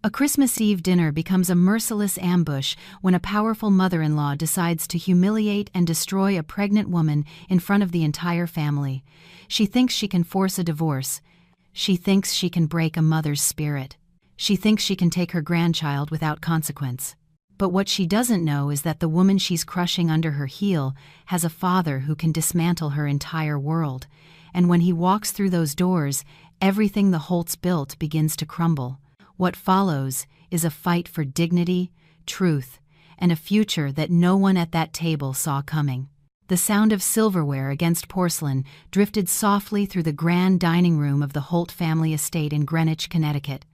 A Christmas Eve dinner becomes a merciless ambush when a powerful mother-in-law decides to humiliate and destroy a pregnant woman in front of the entire family. She thinks she can force a divorce. She thinks she can break a mother's spirit. She thinks she can take her grandchild without consequence. But what she doesn't know is that the woman she's crushing under her heel has a father who can dismantle her entire world. And when he walks through those doors, everything the Holts built begins to crumble. What follows is a fight for dignity, truth, and a future that no one at that table saw coming. The sound of silverware against porcelain drifted softly through the grand dining room of the Holt family estate in Greenwich, Connecticut.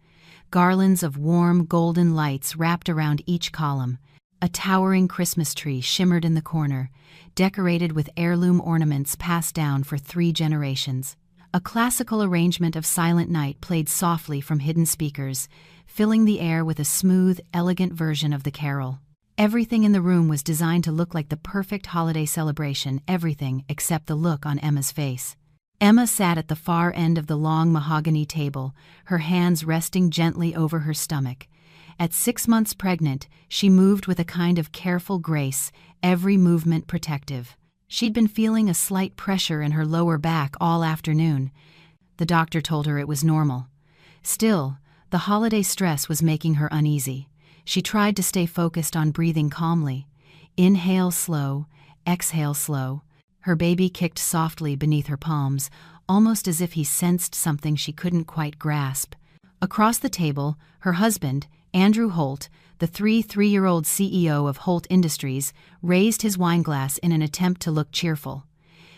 Garlands of warm, golden lights wrapped around each column. A towering Christmas tree shimmered in the corner, decorated with heirloom ornaments passed down for 3 generations. A classical arrangement of Silent Night played softly from hidden speakers, filling the air with a smooth, elegant version of the carol. Everything in the room was designed to look like the perfect holiday celebration, everything except the look on Emma's face. Emma sat at the far end of the long mahogany table, her hands resting gently over her stomach. At 6 months pregnant, she moved with a kind of careful grace, every movement protective. She'd been feeling a slight pressure in her lower back all afternoon. The doctor told her it was normal. Still, the holiday stress was making her uneasy. She tried to stay focused on breathing calmly. Inhale slow, exhale slow. Her baby kicked softly beneath her palms, almost as if he sensed something she couldn't quite grasp. Across the table, her husband, Andrew Holt, the 3-year-old CEO of Holt Industries, raised his wineglass in an attempt to look cheerful.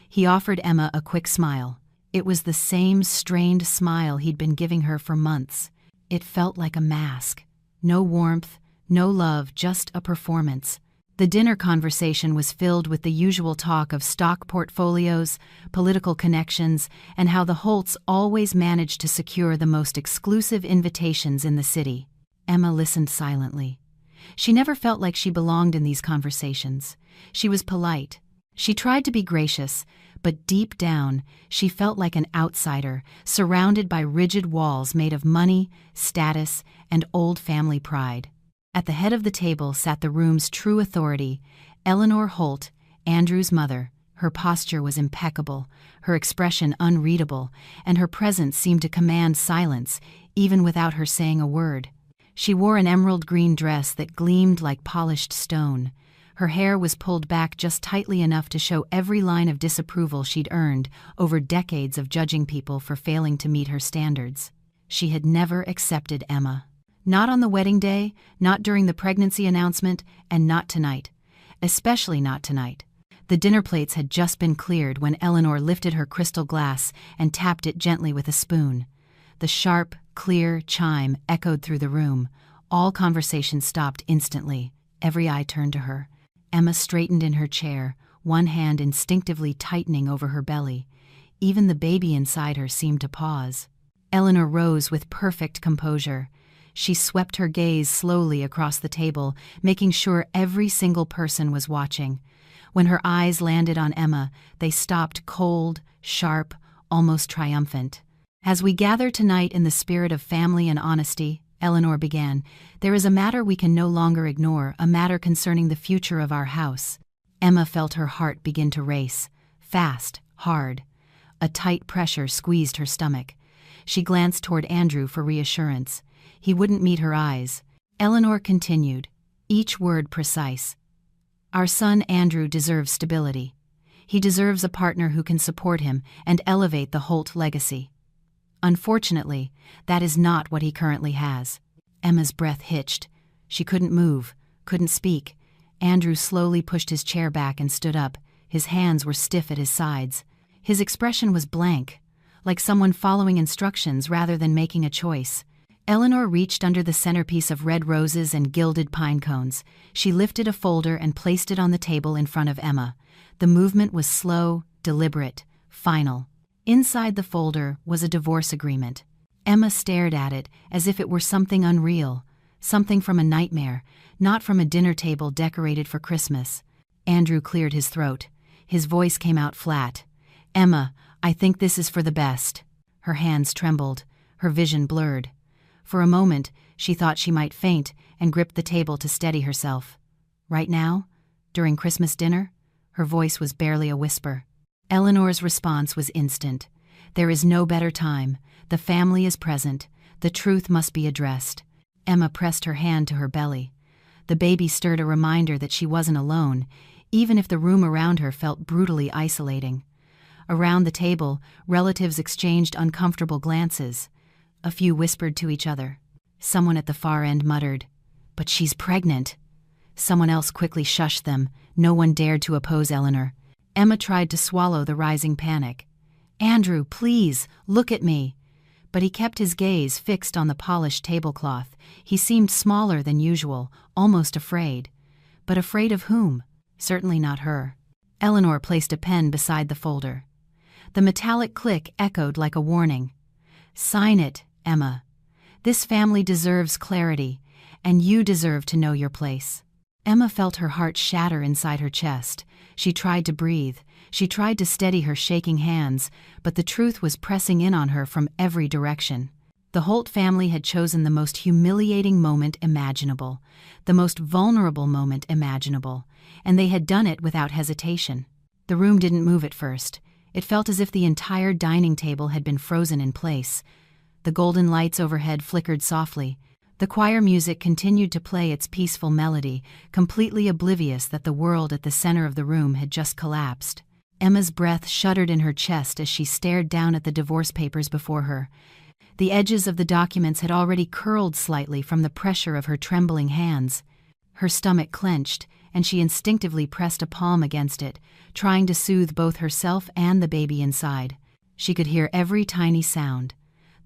He offered Emma a quick smile. It was the same strained smile he'd been giving her for months. It felt like a mask. No warmth, no love, just a performance. The dinner conversation was filled with the usual talk of stock portfolios, political connections, and how the Holts always managed to secure the most exclusive invitations in the city. Emma listened silently. She never felt like she belonged in these conversations. She was polite. She tried to be gracious, but deep down, she felt like an outsider, surrounded by rigid walls made of money, status, and old family pride. At the head of the table sat the room's true authority, Eleanor Holt, Andrew's mother. Her posture was impeccable, her expression unreadable, and her presence seemed to command silence, even without her saying a word. She wore an emerald green dress that gleamed like polished stone. Her hair was pulled back just tightly enough to show every line of disapproval she'd earned over decades of judging people for failing to meet her standards. She had never accepted Emma. Not on the wedding day, not during the pregnancy announcement, and not tonight. Especially not tonight. The dinner plates had just been cleared when Eleanor lifted her crystal glass and tapped it gently with a spoon. The sharp, clear chime echoed through the room. All conversation stopped instantly. Every eye turned to her. Emma straightened in her chair, one hand instinctively tightening over her belly. Even the baby inside her seemed to pause. Eleanor rose with perfect composure. She swept her gaze slowly across the table, making sure every single person was watching. When her eyes landed on Emma, they stopped cold, sharp, almost triumphant. "As we gather tonight in the spirit of family and honesty," Eleanor began, "there is a matter we can no longer ignore, a matter concerning the future of our house." Emma felt her heart begin to race. Fast, hard. A tight pressure squeezed her stomach. She glanced toward Andrew for reassurance. He wouldn't meet her eyes. Eleanor continued, each word precise. "Our son Andrew deserves stability. He deserves a partner who can support him and elevate the Holt legacy. Unfortunately, that is not what he currently has." Emma's breath hitched. She couldn't move, couldn't speak. Andrew slowly pushed his chair back and stood up. His hands were stiff at his sides. His expression was blank, like someone following instructions rather than making a choice. Eleanor reached under the centerpiece of red roses and gilded pine cones. She lifted a folder and placed it on the table in front of Emma. The movement was slow, deliberate, final. Inside the folder was a divorce agreement. Emma stared at it as if it were something unreal, something from a nightmare, not from a dinner table decorated for Christmas. Andrew cleared his throat. His voice came out flat. "Emma, I think this is for the best." Her hands trembled, her vision blurred. For a moment, She thought she might faint and gripped the table to steady herself. Right now? During Christmas dinner? Her voice was barely a whisper. Eleanor's response was instant. There is no better time. The family is present. The truth must be addressed. Emma pressed her hand to her belly. The baby stirred, a reminder that she wasn't alone, even if the room around her felt brutally isolating. Around the table, relatives exchanged uncomfortable glances. A few whispered to each other. Someone at the far end muttered, "But she's pregnant." Someone else quickly shushed them. No one dared to oppose Eleanor. Emma tried to swallow the rising panic. "Andrew, please, look at me." But he kept his gaze fixed on the polished tablecloth. He seemed smaller than usual, almost afraid. But afraid of whom? Certainly not her. Eleanor placed a pen beside the folder. The metallic click echoed like a warning. "Sign it, Emma. This family deserves clarity, and you deserve to know your place." Emma felt her heart shatter inside her chest. She tried to breathe. She tried to steady her shaking hands, but the truth was pressing in on her from every direction. The Holt family had chosen the most humiliating moment imaginable, the most vulnerable moment imaginable, and they had done it without hesitation. The room didn't move at first. It felt as if the entire dining table had been frozen in place. The golden lights overhead flickered softly. The choir music continued to play its peaceful melody, completely oblivious that the world at the center of the room had just collapsed. Emma's breath shuddered in her chest as she stared down at the divorce papers before her. The edges of the documents had already curled slightly from the pressure of her trembling hands. Her stomach clenched, and she instinctively pressed a palm against it, trying to soothe both herself and the baby inside. She could hear every tiny sound.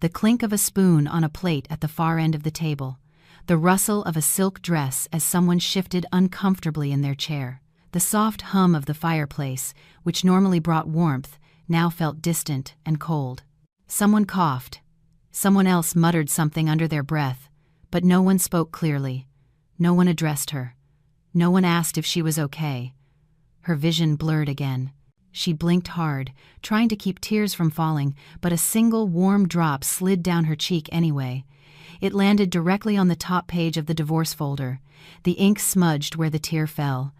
The clink of a spoon on a plate at the far end of the table. The rustle of a silk dress as someone shifted uncomfortably in their chair. The soft hum of the fireplace, which normally brought warmth, now felt distant and cold. Someone coughed. Someone else muttered something under their breath, but no one spoke clearly. No one addressed her. No one asked if she was okay. Her vision blurred again. She blinked hard, trying to keep tears from falling, but a single warm drop slid down her cheek anyway. It landed directly on the top page of the divorce folder. The ink smudged where the tear fell.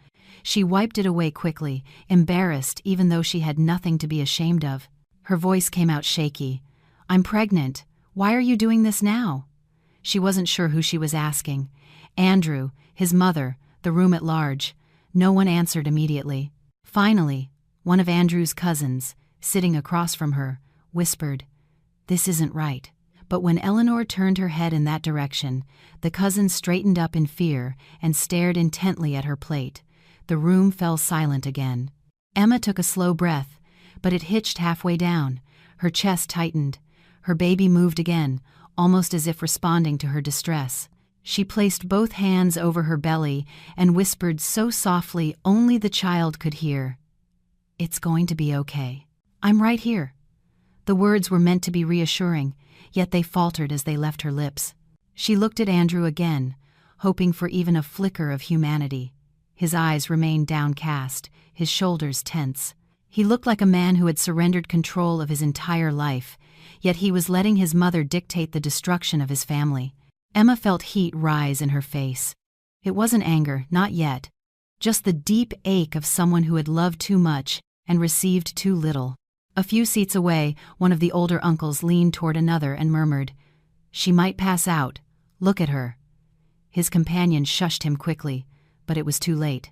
She wiped it away quickly, embarrassed even though she had nothing to be ashamed of. Her voice came out shaky. "I'm pregnant. Why are you doing this now?" She wasn't sure who she was asking. Andrew, his mother, the room at large. No one answered immediately. Finally, one of Andrew's cousins, sitting across from her, whispered, "This isn't right." But when Eleanor turned her head in that direction, the cousin straightened up in fear and stared intently at her plate. The room fell silent again. Emma took a slow breath, but it hitched halfway down. Her chest tightened. Her baby moved again, almost as if responding to her distress. She placed both hands over her belly and whispered so softly only the child could hear, "It's going to be okay. I'm right here." The words were meant to be reassuring, yet they faltered as they left her lips. She looked at Andrew again, hoping for even a flicker of humanity. His eyes remained downcast, his shoulders tense. He looked like a man who had surrendered control of his entire life, yet he was letting his mother dictate the destruction of his family. Emma felt heat rise in her face. It wasn't anger, not yet. Just the deep ache of someone who had loved too much and received too little. A few seats away, one of the older uncles leaned toward another and murmured, "She might pass out. Look at her." His companion shushed him quickly, but it was too late.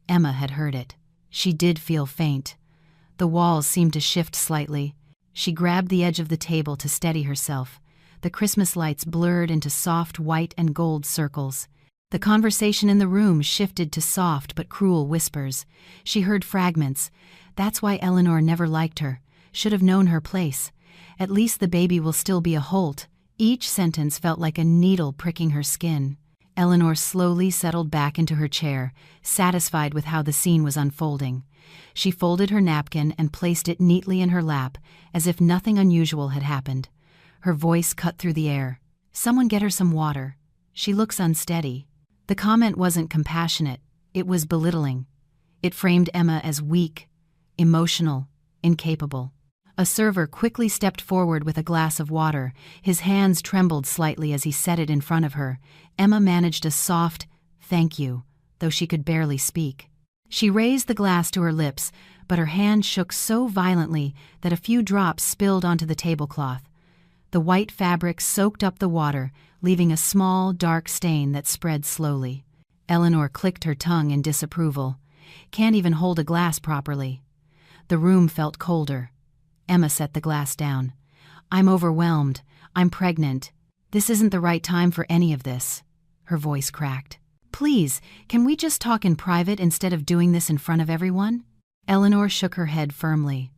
Emma had heard it. She did feel faint. The walls seemed to shift slightly. She grabbed the edge of the table to steady herself. The Christmas lights blurred into soft white and gold circles. The conversation in the room shifted to soft but cruel whispers. She heard fragments. "That's why Eleanor never liked her. Should have known her place. At least the baby will still be a Holt." Each sentence felt like a needle pricking her skin. Eleanor slowly settled back into her chair, satisfied with how the scene was unfolding. She folded her napkin and placed it neatly in her lap, as if nothing unusual had happened. Her voice cut through the air. "Someone get her some water. She looks unsteady." The comment wasn't compassionate, it was belittling. It framed Emma as weak, emotional, incapable. A server quickly stepped forward with a glass of water. His hands trembled slightly as he set it in front of her. Emma managed a soft, "Thank you," though she could barely speak. She raised the glass to her lips, but her hand shook so violently that a few drops spilled onto the tablecloth. The white fabric soaked up the water, leaving a small, dark stain that spread slowly. Eleanor clicked her tongue in disapproval. "Can't even hold a glass properly." The room felt colder. Emma set the glass down. "I'm overwhelmed. I'm pregnant. This isn't the right time for any of this." Her voice cracked. "Please, can we just talk in private instead of doing this in front of everyone?" Eleanor shook her head firmly.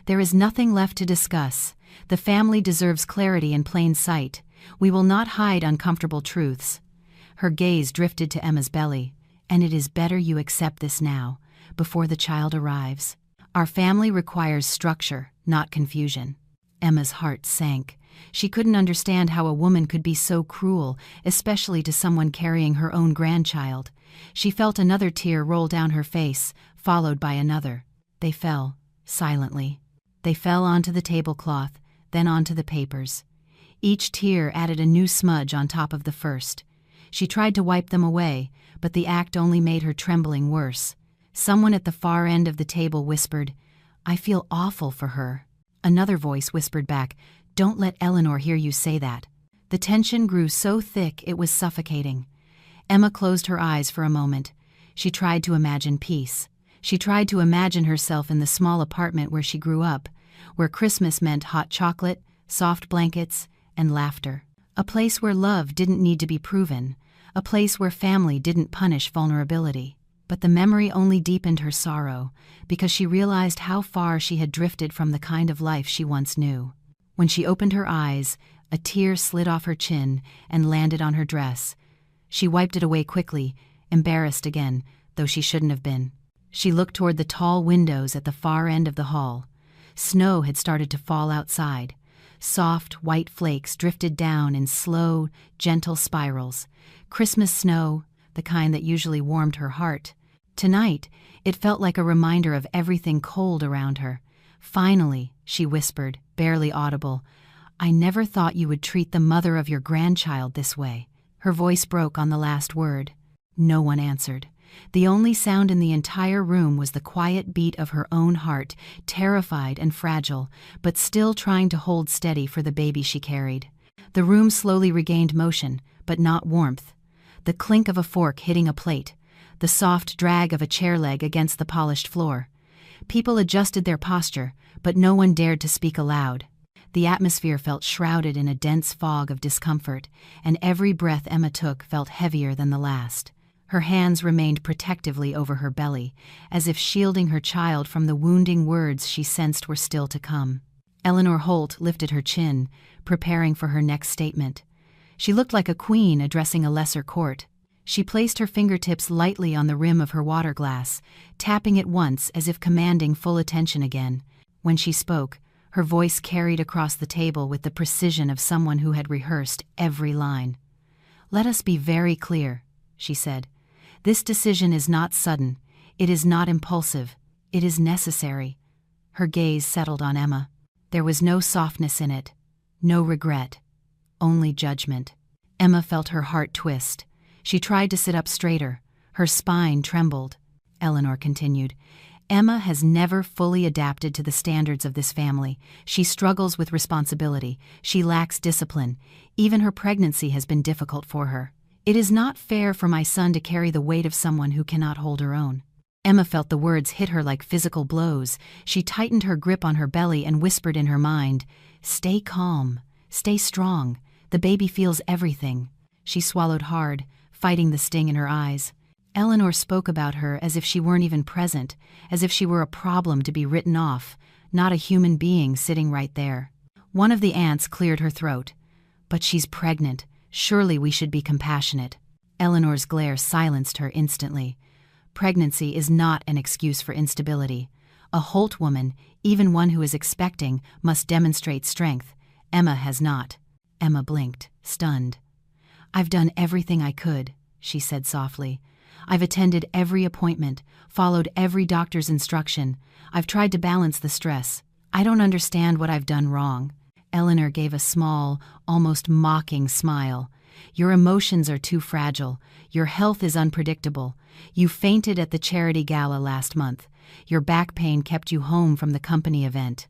"There is nothing left to discuss. The family deserves clarity in plain sight. We will not hide uncomfortable truths." Her gaze drifted to Emma's belly. "And it is better you accept this now, before the child arrives. Our family requires structure, not confusion." Emma's heart sank. She couldn't understand how a woman could be so cruel, especially to someone carrying her own grandchild. She felt another tear roll down her face, followed by another. They fell, silently. They fell onto the tablecloth, then onto the papers. Each tear added a new smudge on top of the first. She tried to wipe them away, but the act only made her trembling worse. Someone at the far end of the table whispered, "I feel awful for her." Another voice whispered back, "Don't let Eleanor hear you say that." The tension grew so thick it was suffocating. Emma closed her eyes for a moment. She tried to imagine peace. She tried to imagine herself in the small apartment where she grew up, where Christmas meant hot chocolate, soft blankets, and laughter. A place where love didn't need to be proven, a place where family didn't punish vulnerability. But the memory only deepened her sorrow, because she realized how far she had drifted from the kind of life she once knew. When she opened her eyes, a tear slid off her chin and landed on her dress. She wiped it away quickly, embarrassed again, though she shouldn't have been. She looked toward the tall windows at the far end of the hall. Snow had started to fall outside. Soft, white flakes drifted down in slow, gentle spirals. Christmas snow, the kind that usually warmed her heart. Tonight, it felt like a reminder of everything cold around her. "Finally," she whispered, barely audible, "I never thought you would treat the mother of your grandchild this way." Her voice broke on the last word. No one answered. The only sound in the entire room was the quiet beat of her own heart, terrified and fragile, but still trying to hold steady for the baby she carried. The room slowly regained motion, but not warmth. The clink of a fork hitting a plate, the soft drag of a chair leg against the polished floor. People adjusted their posture, but no one dared to speak aloud. The atmosphere felt shrouded in a dense fog of discomfort, and every breath Emma took felt heavier than the last. Her hands remained protectively over her belly, as if shielding her child from the wounding words she sensed were still to come. Eleanor Holt lifted her chin, preparing for her next statement. She looked like a queen addressing a lesser court. She placed her fingertips lightly on the rim of her water glass, tapping it once as if commanding full attention again. When she spoke, her voice carried across the table with the precision of someone who had rehearsed every line. "Let us be very clear," she said. "This decision is not sudden. It is not impulsive. It is necessary." Her gaze settled on Emma. There was no softness in it, no regret, only judgment. Emma felt her heart twist. She tried to sit up straighter. Her spine trembled. Eleanor continued, "Emma has never fully adapted to the standards of this family. She struggles with responsibility. She lacks discipline. Even her pregnancy has been difficult for her. It is not fair for my son to carry the weight of someone who cannot hold her own." Emma felt the words hit her like physical blows. She tightened her grip on her belly and whispered in her mind, "Stay calm. Stay strong. The baby feels everything." She swallowed hard, fighting the sting in her eyes. Eleanor spoke about her as if she weren't even present, as if she were a problem to be written off, not a human being sitting right there. One of the aunts cleared her throat. "But she's pregnant. Surely we should be compassionate." Eleanor's glare silenced her instantly. Pregnancy is not an excuse for instability. A Holt woman, even one who is expecting, must demonstrate strength. Emma has not. Emma blinked, stunned. "I've done everything I could," she said softly. "I've attended every appointment, followed every doctor's instruction. I've tried to balance the stress. I don't understand what I've done wrong. Eleanor gave a small, almost mocking smile. Your emotions are too fragile. Your health is unpredictable. You fainted at the charity gala last month. Your back pain kept you home from the company event.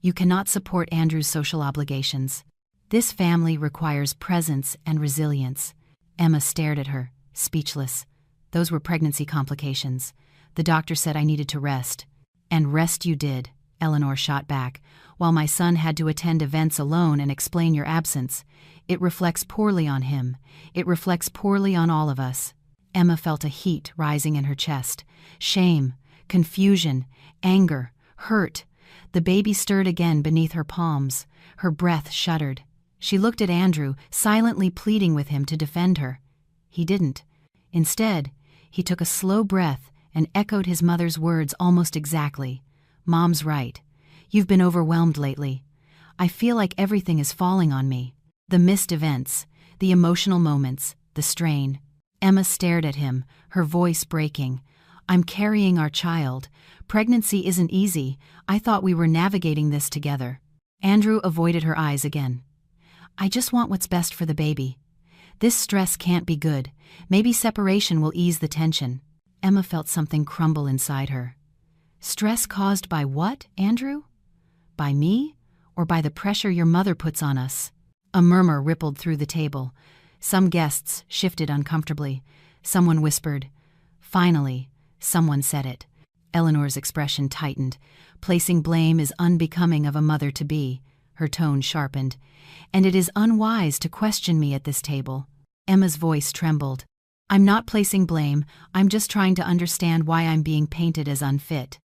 You cannot support Andrew's social obligations. This family requires presence and resilience. Emma stared at her, speechless. Those were pregnancy complications. The doctor said I needed to rest. And rest you did, Eleanor shot back, while my son had to attend events alone and explain your absence. It reflects poorly on him. It reflects poorly on all of us. Emma felt a heat rising in her chest. Shame, confusion, anger, hurt. The baby stirred again beneath her palms. Her breath shuddered. She looked at Andrew, silently pleading with him to defend her. He didn't. Instead, he took a slow breath and echoed his mother's words almost exactly. Mom's right. You've been overwhelmed lately. I feel like everything is falling on me. The missed events, the emotional moments, the strain. Emma stared at him, her voice breaking. I'm carrying our child. Pregnancy isn't easy. I thought we were navigating this together. Andrew avoided her eyes again. I just want what's best for the baby. This stress can't be good. Maybe separation will ease the tension. Emma felt something crumble inside her. Stress caused by what, Andrew? By me? Or by the pressure your mother puts on us? A murmur rippled through the table. Some guests shifted uncomfortably. Someone whispered. Finally, someone said it. Eleanor's expression tightened. Placing blame is unbecoming of a mother-to-be. Her tone sharpened. And it is unwise to question me at this table. Emma's voice trembled. I'm not placing blame. I'm just trying to understand why I'm being painted as unfit.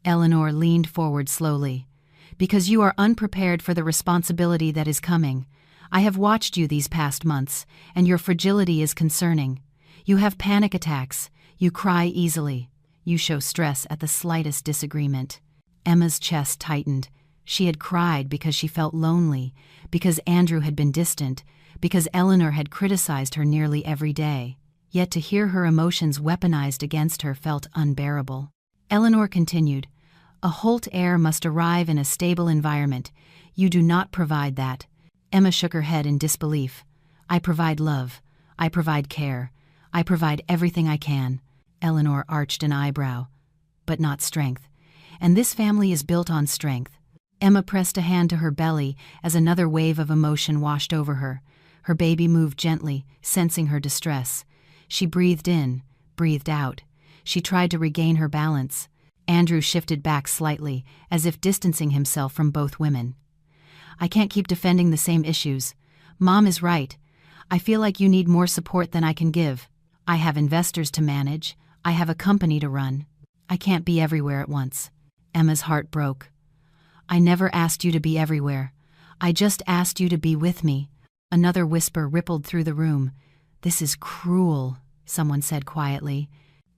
Eleanor leaned forward slowly. Because you are unprepared for the responsibility that is coming. I have watched you these past months, and your fragility is concerning. You have panic attacks. You cry easily. You show stress at the slightest disagreement. Emma's chest tightened. She had cried because she felt lonely, because Andrew had been distant, because Eleanor had criticized her nearly every day. Yet to hear her emotions weaponized against her felt unbearable. Eleanor continued, A Holt heir must arrive in a stable environment. You do not provide that. Emma shook her head in disbelief. I provide love. I provide care. I provide everything I can. Eleanor arched an eyebrow. But not strength. And this family is built on strength. Emma pressed a hand to her belly as another wave of emotion washed over her. Her baby moved gently, sensing her distress. She breathed in, breathed out. She tried to regain her balance. Andrew shifted back slightly, as if distancing himself from both women. I can't keep defending the same issues. Mom is right. I feel like you need more support than I can give. I have investors to manage. I have a company to run. I can't be everywhere at once. Emma's heart broke. I never asked you to be everywhere. I just asked you to be with me. Another whisper rippled through the room. This is cruel, someone said quietly.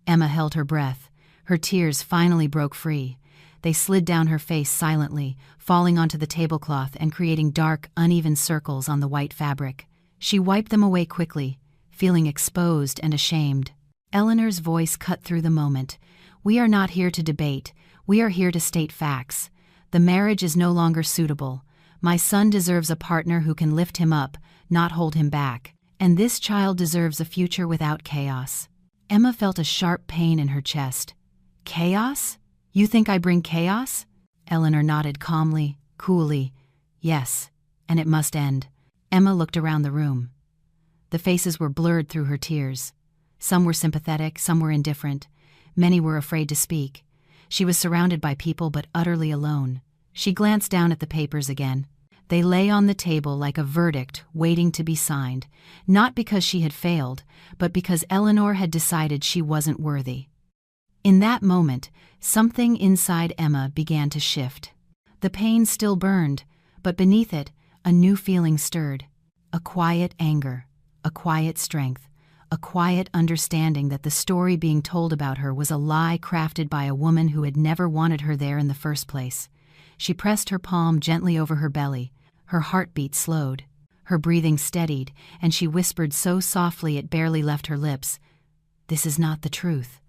Emma held her breath. Her tears finally broke free. They slid down her face silently, falling onto the tablecloth and creating dark, uneven circles on the white fabric. She wiped them away quickly, feeling exposed and ashamed. Eleanor's voice cut through the moment. We are not here to debate. We are here to state facts. The marriage is no longer suitable. My son deserves a partner who can lift him up, not hold him back. And this child deserves a future without chaos. Emma felt a sharp pain in her chest. Chaos? You think I bring chaos? Eleanor nodded calmly, coolly. Yes, and it must end. Emma looked around the room. The faces were blurred through her tears. Some were sympathetic, some were indifferent. Many were afraid to speak. She was surrounded by people but utterly alone. She glanced down at the papers again. They lay on the table like a verdict waiting to be signed, not because she had failed, but because Eleanor had decided she wasn't worthy. In that moment, something inside Emma began to shift. The pain still burned, but beneath it, a new feeling stirred. A quiet anger, a quiet strength, a quiet understanding that the story being told about her was a lie crafted by a woman who had never wanted her there in the first place. She pressed her palm gently over her belly. Her heartbeat slowed. Her breathing steadied, and she whispered so softly it barely left her lips, This is not the truth.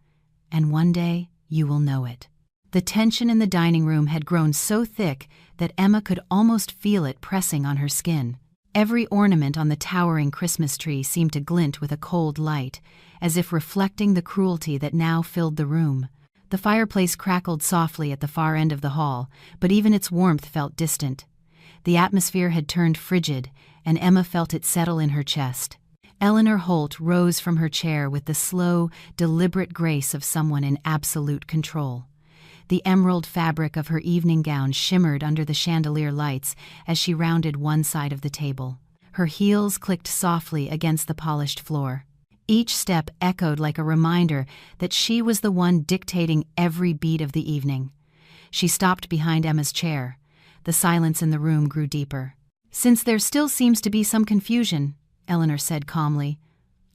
And one day, you will know it. The tension in the dining room had grown so thick that Emma could almost feel it pressing on her skin. Every ornament on the towering Christmas tree seemed to glint with a cold light, as if reflecting the cruelty that now filled the room. The fireplace crackled softly at the far end of the hall, but even its warmth felt distant. The atmosphere had turned frigid, and Emma felt it settle in her chest. Eleanor Holt rose from her chair with the slow, deliberate grace of someone in absolute control. The emerald fabric of her evening gown shimmered under the chandelier lights as she rounded one side of the table. Her heels clicked softly against the polished floor. Each step echoed like a reminder that she was the one dictating every beat of the evening. She stopped behind Emma's chair. The silence in the room grew deeper. "Since there still seems to be some confusion," Eleanor said calmly,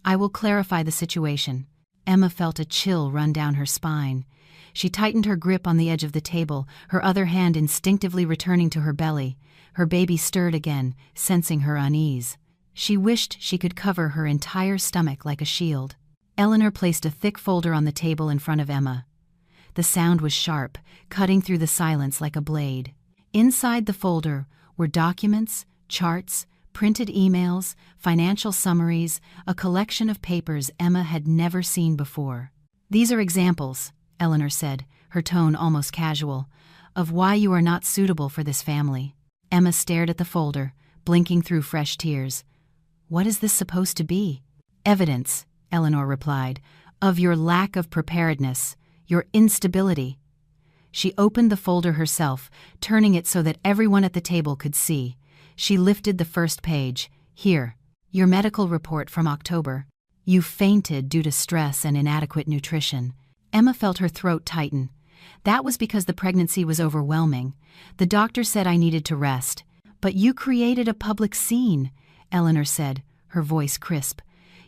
"I will clarify the situation." Emma felt a chill run down her spine. She tightened her grip on the edge of the table, her other hand instinctively returning to her belly. Her baby stirred again, sensing her unease. She wished she could cover her entire stomach like a shield. Eleanor placed a thick folder on the table in front of Emma. The sound was sharp, cutting through the silence like a blade. Inside the folder were documents, charts, printed emails, financial summaries, a collection of papers Emma had never seen before. "These are examples," Eleanor said, her tone almost casual, "of why you are not suitable for this family." Emma stared at the folder, blinking through fresh tears. "What is this supposed to be?" "Evidence," Eleanor replied, "of your lack of preparedness, your instability." She opened the folder herself, turning it so that everyone at the table could see. She lifted the first page. "Here, your medical report from October. You fainted due to stress and inadequate nutrition." Emma felt her throat tighten. "That was because the pregnancy was overwhelming. The doctor said I needed to rest." "But you created a public scene," Eleanor said, her voice crisp.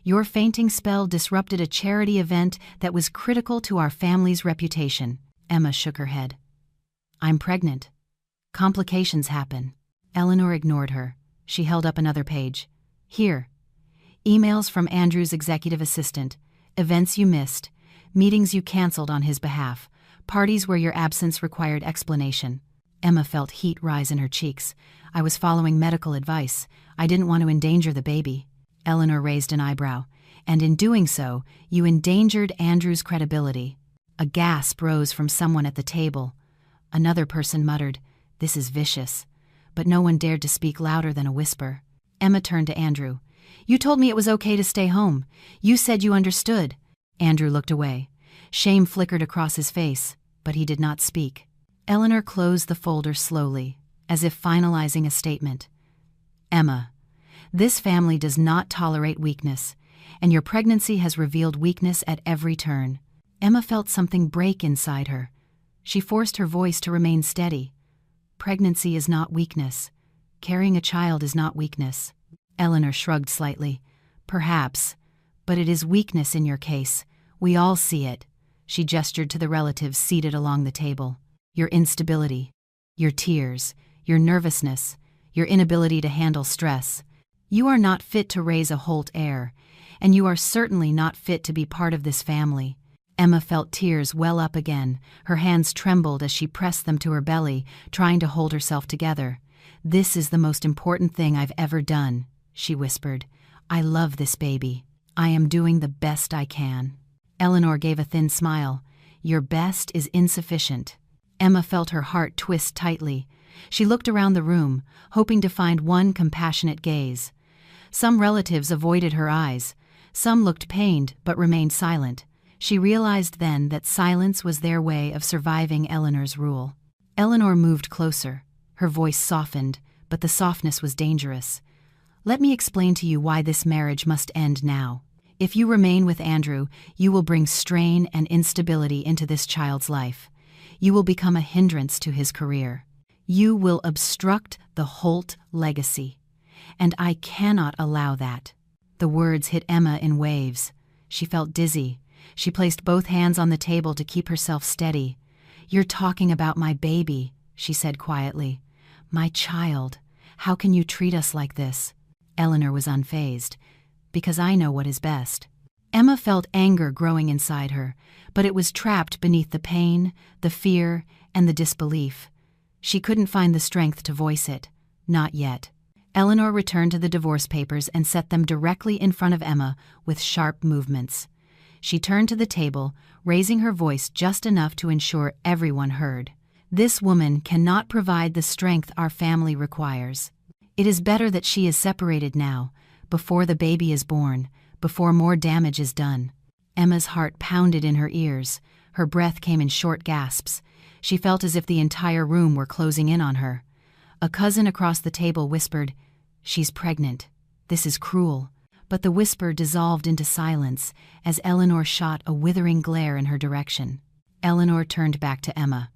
"Your fainting spell disrupted a charity event that was critical to our family's reputation." Emma shook her head. "I'm pregnant. Complications happen." Eleanor ignored her. She held up another page. "Here. Emails from Andrew's executive assistant. Events you missed. Meetings you canceled on his behalf. Parties where your absence required explanation." Emma felt heat rise in her cheeks. "I was following medical advice. I didn't want to endanger the baby." Eleanor raised an eyebrow. "And in doing so, you endangered Andrew's credibility." A gasp rose from someone at the table. Another person muttered, "This is vicious." But no one dared to speak louder than a whisper. Emma turned to Andrew. "You told me it was okay to stay home. You said you understood." Andrew looked away. Shame flickered across his face, but he did not speak. Eleanor closed the folder slowly, as if finalizing a statement. "Emma, this family does not tolerate weakness, and your pregnancy has revealed weakness at every turn." Emma felt something break inside her. She forced her voice to remain steady. "Pregnancy is not weakness. Carrying a child is not weakness." Eleanor shrugged slightly. "Perhaps, but it is weakness in your case. We all see it." She gestured to the relatives seated along the table. "Your instability, your tears, your nervousness, your inability to handle stress. You are not fit to raise a Holt heir, and you are certainly not fit to be part of this family." Emma felt tears well up again. Her hands trembled as she pressed them to her belly, trying to hold herself together. "This is the most important thing I've ever done," she whispered. "I love this baby. I am doing the best I can." Eleanor gave a thin smile. "Your best is insufficient." Emma felt her heart twist tightly. She looked around the room, hoping to find one compassionate gaze. Some relatives avoided her eyes. Some looked pained but remained silent. She realized then that silence was their way of surviving Eleanor's rule. Eleanor moved closer. Her voice softened, but the softness was dangerous. "Let me explain to you why this marriage must end now. If you remain with Andrew, you will bring strain and instability into this child's life. You will become a hindrance to his career. You will obstruct the Holt legacy. And I cannot allow that." The words hit Emma in waves. She felt dizzy. She placed both hands on the table to keep herself steady. "You're talking about my baby," she said quietly. "My child. How can you treat us like this?" Eleanor was unfazed. "Because I know what is best." Emma felt anger growing inside her, but it was trapped beneath the pain, the fear, and the disbelief. She couldn't find the strength to voice it. Not yet. Eleanor returned to the divorce papers and set them directly in front of Emma with sharp movements. She turned to the table, raising her voice just enough to ensure everyone heard. This woman cannot provide the strength our family requires. It is better that she is separated now, before the baby is born, before more damage is done. Emma's heart pounded in her ears. Her breath came in short gasps. She felt as if the entire room were closing in on her. A cousin across the table whispered, "She's pregnant. This is cruel." But the whisper dissolved into silence as Eleanor shot a withering glare in her direction. Eleanor turned back to Emma.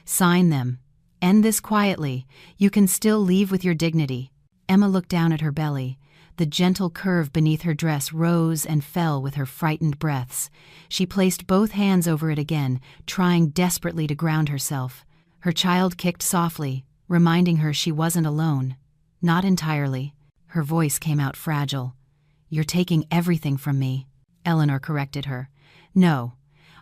"Sign them. End this quietly. You can still leave with your dignity." Emma looked down at her belly. The gentle curve beneath her dress rose and fell with her frightened breaths. She placed both hands over it again, trying desperately to ground herself. Her child kicked softly, reminding her she wasn't alone. Not entirely. Her voice came out fragile. "You're taking everything from me," Eleanor corrected her. "No.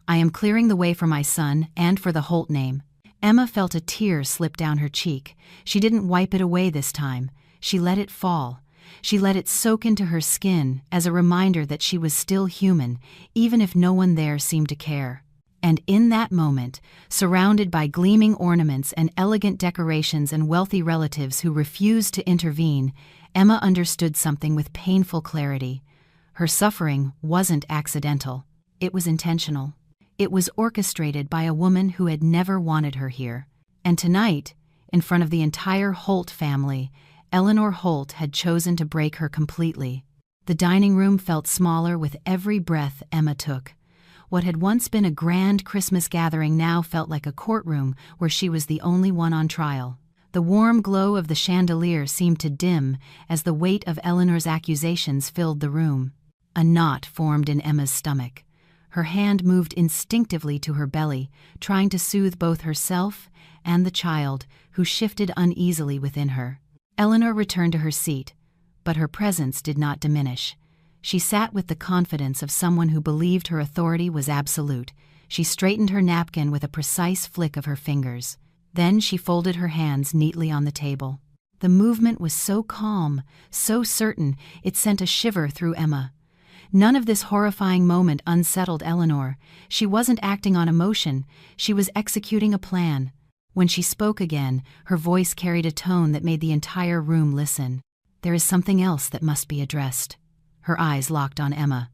I am clearing the way for my son and for the Holt name." Emma felt a tear slip down her cheek. She didn't wipe it away this time. She let it fall. She let it soak into her skin as a reminder that she was still human, even if no one there seemed to care. And in that moment, surrounded by gleaming ornaments and elegant decorations and wealthy relatives who refused to intervene, Emma understood something with painful clarity. Her suffering wasn't accidental. It was intentional. It was orchestrated by a woman who had never wanted her here. And tonight, in front of the entire Holt family, Eleanor Holt had chosen to break her completely. The dining room felt smaller with every breath Emma took. What had once been a grand Christmas gathering now felt like a courtroom where she was the only one on trial. The warm glow of the chandelier seemed to dim as the weight of Eleanor's accusations filled the room. A knot formed in Emma's stomach. Her hand moved instinctively to her belly, trying to soothe both herself and the child, who shifted uneasily within her. Eleanor returned to her seat, but her presence did not diminish. She sat with the confidence of someone who believed her authority was absolute. She straightened her napkin with a precise flick of her fingers. Then she folded her hands neatly on the table. The movement was so calm, so certain, it sent a shiver through Emma. None of this horrifying moment unsettled Eleanor. She wasn't acting on emotion, she was executing a plan. When she spoke again, her voice carried a tone that made the entire room listen. "There is something else that must be addressed." Her eyes locked on Emma.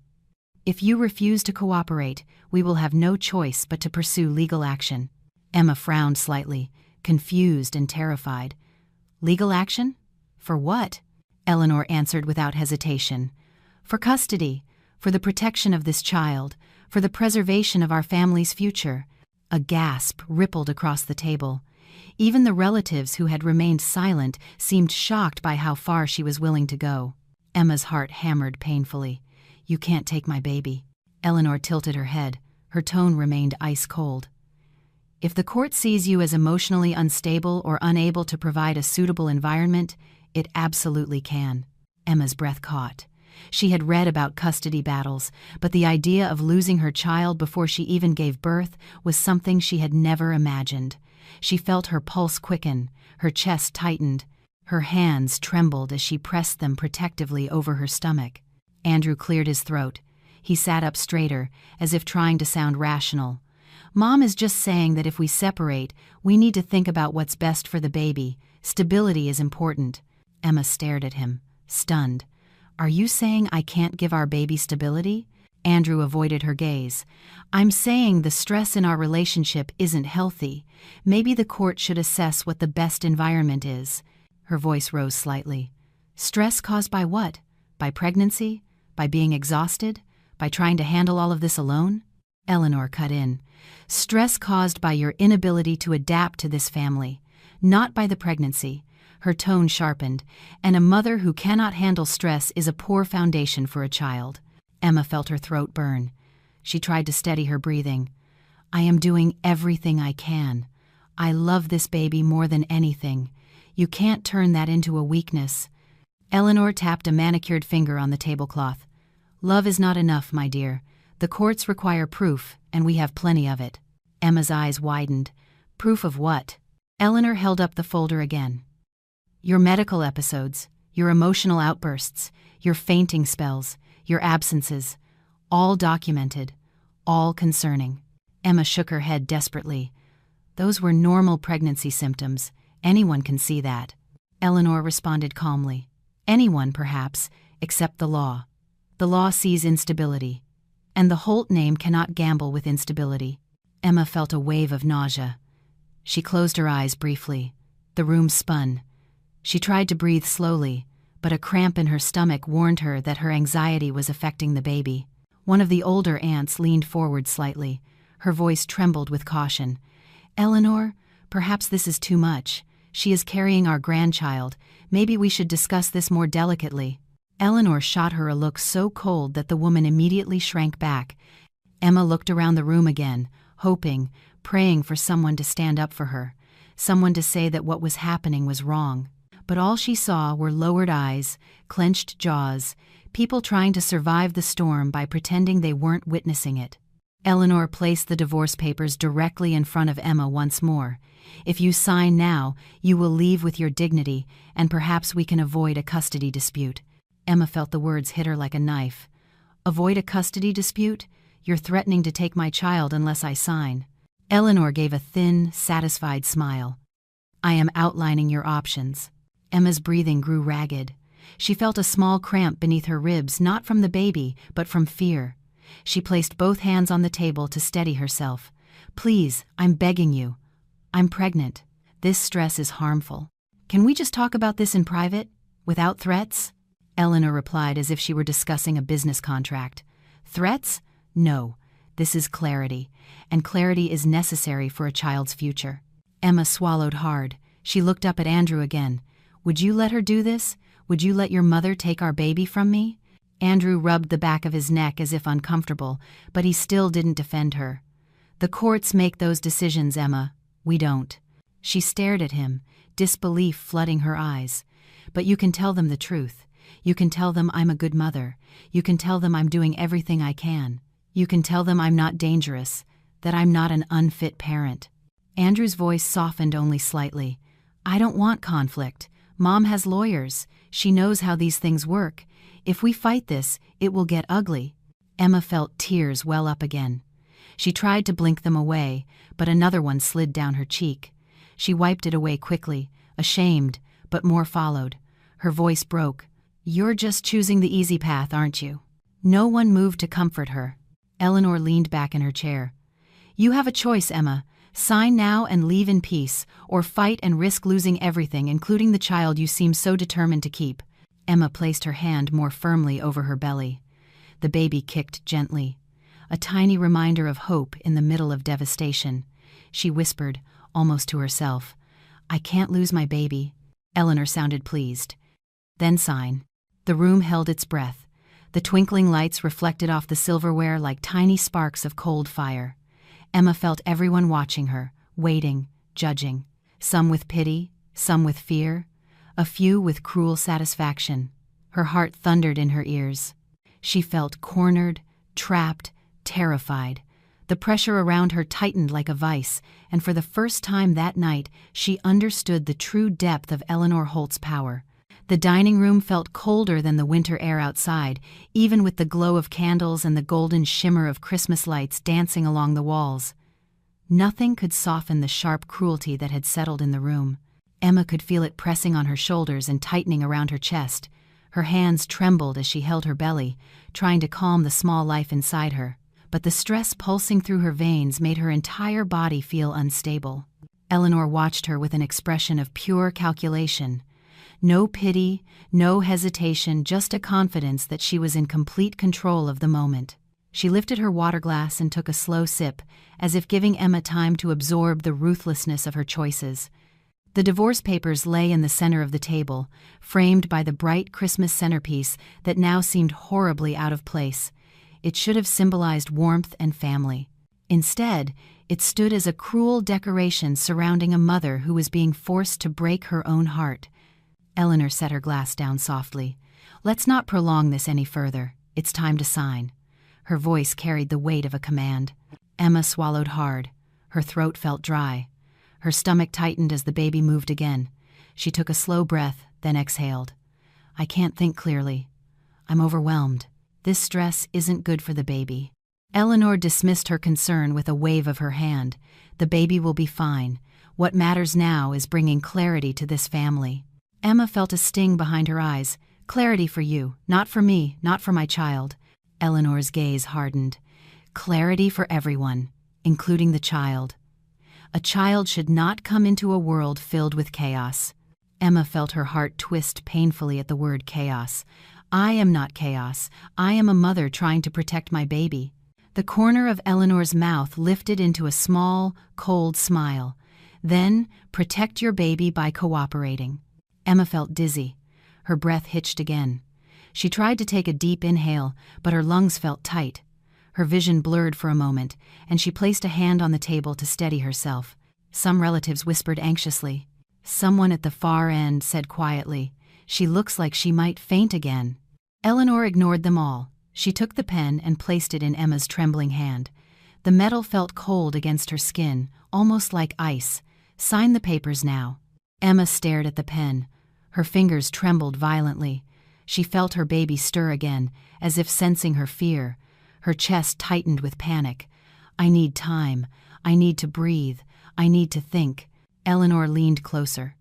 "If you refuse to cooperate, we will have no choice but to pursue legal action." Emma frowned slightly, confused and terrified. "Legal action? For what?" Eleanor answered without hesitation. "For custody, for the protection of this child, for the preservation of our family's future." A gasp rippled across the table. Even the relatives who had remained silent seemed shocked by how far she was willing to go. Emma's heart hammered painfully. "You can't take my baby." Eleanor tilted her head. Her tone remained ice cold. "If the court sees you as emotionally unstable or unable to provide a suitable environment, it absolutely can." Emma's breath caught. She had read about custody battles, but the idea of losing her child before she even gave birth was something she had never imagined. She felt her pulse quicken, her chest tightened. Her hands trembled as she pressed them protectively over her stomach. Andrew cleared his throat. He sat up straighter, as if trying to sound rational. "Mom is just saying that if we separate, we need to think about what's best for the baby. Stability is important." Emma stared at him, stunned. "Are you saying I can't give our baby stability?" Andrew avoided her gaze. "I'm saying the stress in our relationship isn't healthy. Maybe the court should assess what the best environment is." Her voice rose slightly. "Stress caused by what? By pregnancy? By being exhausted? By trying to handle all of this alone?" Eleanor cut in. "Stress caused by your inability to adapt to this family, not by the pregnancy." Her tone sharpened. "And a mother who cannot handle stress is a poor foundation for a child." Emma felt her throat burn. She tried to steady her breathing. "I am doing everything I can. I love this baby more than anything. You can't turn that into a weakness." Eleanor tapped a manicured finger on the tablecloth. Love is not enough, my dear. The courts require proof, and we have plenty of it. Emma's eyes widened. Proof of what? Eleanor held up the folder again. Your medical episodes, your emotional outbursts, your fainting spells, your absences, all documented, all concerning. Emma shook her head desperately. Those were normal pregnancy symptoms. Anyone can see that. Eleanor responded calmly. Anyone, perhaps, except the law. The law sees instability, and the Holt name cannot gamble with instability. Emma felt a wave of nausea. She closed her eyes briefly. The room spun. She tried to breathe slowly, but a cramp in her stomach warned her that her anxiety was affecting the baby. One of the older aunts leaned forward slightly. Her voice trembled with caution. Eleanor, perhaps this is too much. She is carrying our grandchild. Maybe we should discuss this more delicately. Eleanor shot her a look so cold that the woman immediately shrank back. Emma looked around the room again, hoping, praying for someone to stand up for her, someone to say that what was happening was wrong. But all she saw were lowered eyes, clenched jaws, people trying to survive the storm by pretending they weren't witnessing it. Eleanor placed the divorce papers directly in front of Emma once more. If you sign now, you will leave with your dignity, and perhaps we can avoid a custody dispute. Emma felt the words hit her like a knife. Avoid a custody dispute? You're threatening to take my child unless I sign. Eleanor gave a thin, satisfied smile. I am outlining your options. Emma's breathing grew ragged. She felt a small cramp beneath her ribs, not from the baby, but from fear. She placed both hands on the table to steady herself. Please, I'm begging you. I'm pregnant. This stress is harmful. Can we just talk about this in private, without threats? Eleanor replied as if she were discussing a business contract. Threats? No. This is clarity, and clarity is necessary for a child's future. Emma swallowed hard. She looked up at Andrew again. Would you let her do this? Would you let your mother take our baby from me? Andrew rubbed the back of his neck as if uncomfortable, but he still didn't defend her. The courts make those decisions, Emma. We don't. She stared at him, disbelief flooding her eyes. But you can tell them the truth. You can tell them I'm a good mother. You can tell them I'm doing everything I can. You can tell them I'm not dangerous, that I'm not an unfit parent. Andrew's voice softened only slightly. I don't want conflict. Mom has lawyers. She knows how these things work. If we fight this, it will get ugly. Emma felt tears well up again. She tried to blink them away, but another one slid down her cheek. She wiped it away quickly, ashamed, but more followed. Her voice broke. You're just choosing the easy path, aren't you? No one moved to comfort her. Eleanor leaned back in her chair. You have a choice, Emma. Sign now and leave in peace, or fight and risk losing everything, including the child you seem so determined to keep. Emma placed her hand more firmly over her belly. The baby kicked gently. A tiny reminder of hope in the middle of devastation. She whispered, almost to herself, I can't lose my baby. Eleanor sounded pleased. Then sign. The room held its breath. The twinkling lights reflected off the silverware like tiny sparks of cold fire. Emma felt everyone watching her, waiting, judging. Some with pity, some with fear, a few with cruel satisfaction. Her heart thundered in her ears. She felt cornered, trapped, terrified. The pressure around her tightened like a vice, and for the first time that night, she understood the true depth of Eleanor Holt's power. The dining room felt colder than the winter air outside, even with the glow of candles and the golden shimmer of Christmas lights dancing along the walls. Nothing could soften the sharp cruelty that had settled in the room. Emma could feel it pressing on her shoulders and tightening around her chest. Her hands trembled as she held her belly, trying to calm the small life inside her. But the stress pulsing through her veins made her entire body feel unstable. Eleanor watched her with an expression of pure calculation. No pity, no hesitation, just a confidence that she was in complete control of the moment. She lifted her water glass and took a slow sip, as if giving Emma time to absorb the ruthlessness of her choices. The divorce papers lay in the center of the table, framed by the bright Christmas centerpiece that now seemed horribly out of place. It should have symbolized warmth and family. Instead, it stood as a cruel decoration surrounding a mother who was being forced to break her own heart. Eleanor set her glass down softly. Let's not prolong this any further. It's time to sign." Her voice carried the weight of a command. Emma swallowed hard. Her throat felt dry. Her stomach tightened as the baby moved again. She took a slow breath, then exhaled. "I can't think clearly. I'm overwhelmed. This stress isn't good for the baby." Eleanor dismissed her concern with a wave of her hand. "The baby will be fine. What matters now is bringing clarity to this family." Emma felt a sting behind her eyes. "Clarity for you, not for me, not for my child." Eleanor's gaze hardened. "Clarity for everyone, including the child. A child should not come into a world filled with chaos." Emma felt her heart twist painfully at the word chaos. "I am not chaos. I am a mother trying to protect my baby." The corner of Eleanor's mouth lifted into a small, cold smile. "Then, protect your baby by cooperating." Emma felt dizzy. Her breath hitched again. She tried to take a deep inhale, but her lungs felt tight. Her vision blurred for a moment, and she placed a hand on the table to steady herself. Some relatives whispered anxiously. Someone at the far end said quietly, "She looks like she might faint again." Eleanor ignored them all. She took the pen and placed it in Emma's trembling hand. The metal felt cold against her skin, almost like ice. "Sign the papers now." Emma stared at the pen. Her fingers trembled violently. She felt her baby stir again, as if sensing her fear. Her chest tightened with panic. "I need time. I need to breathe. I need to think." Eleanor leaned closer.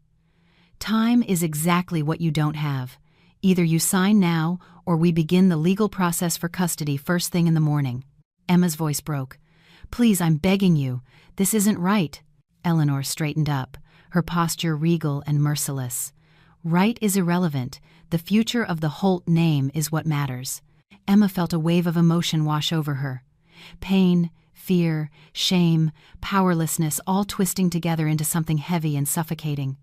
"Time is exactly what you don't have. Either you sign now, or we begin the legal process for custody first thing in the morning." Emma's voice broke. "Please, I'm begging you. This isn't right." Eleanor straightened up, her posture regal and merciless. "Right is irrelevant. The future of the Holt name is what matters." Emma felt a wave of emotion wash over her. Pain, fear, shame, powerlessness all twisting together into something heavy and suffocating.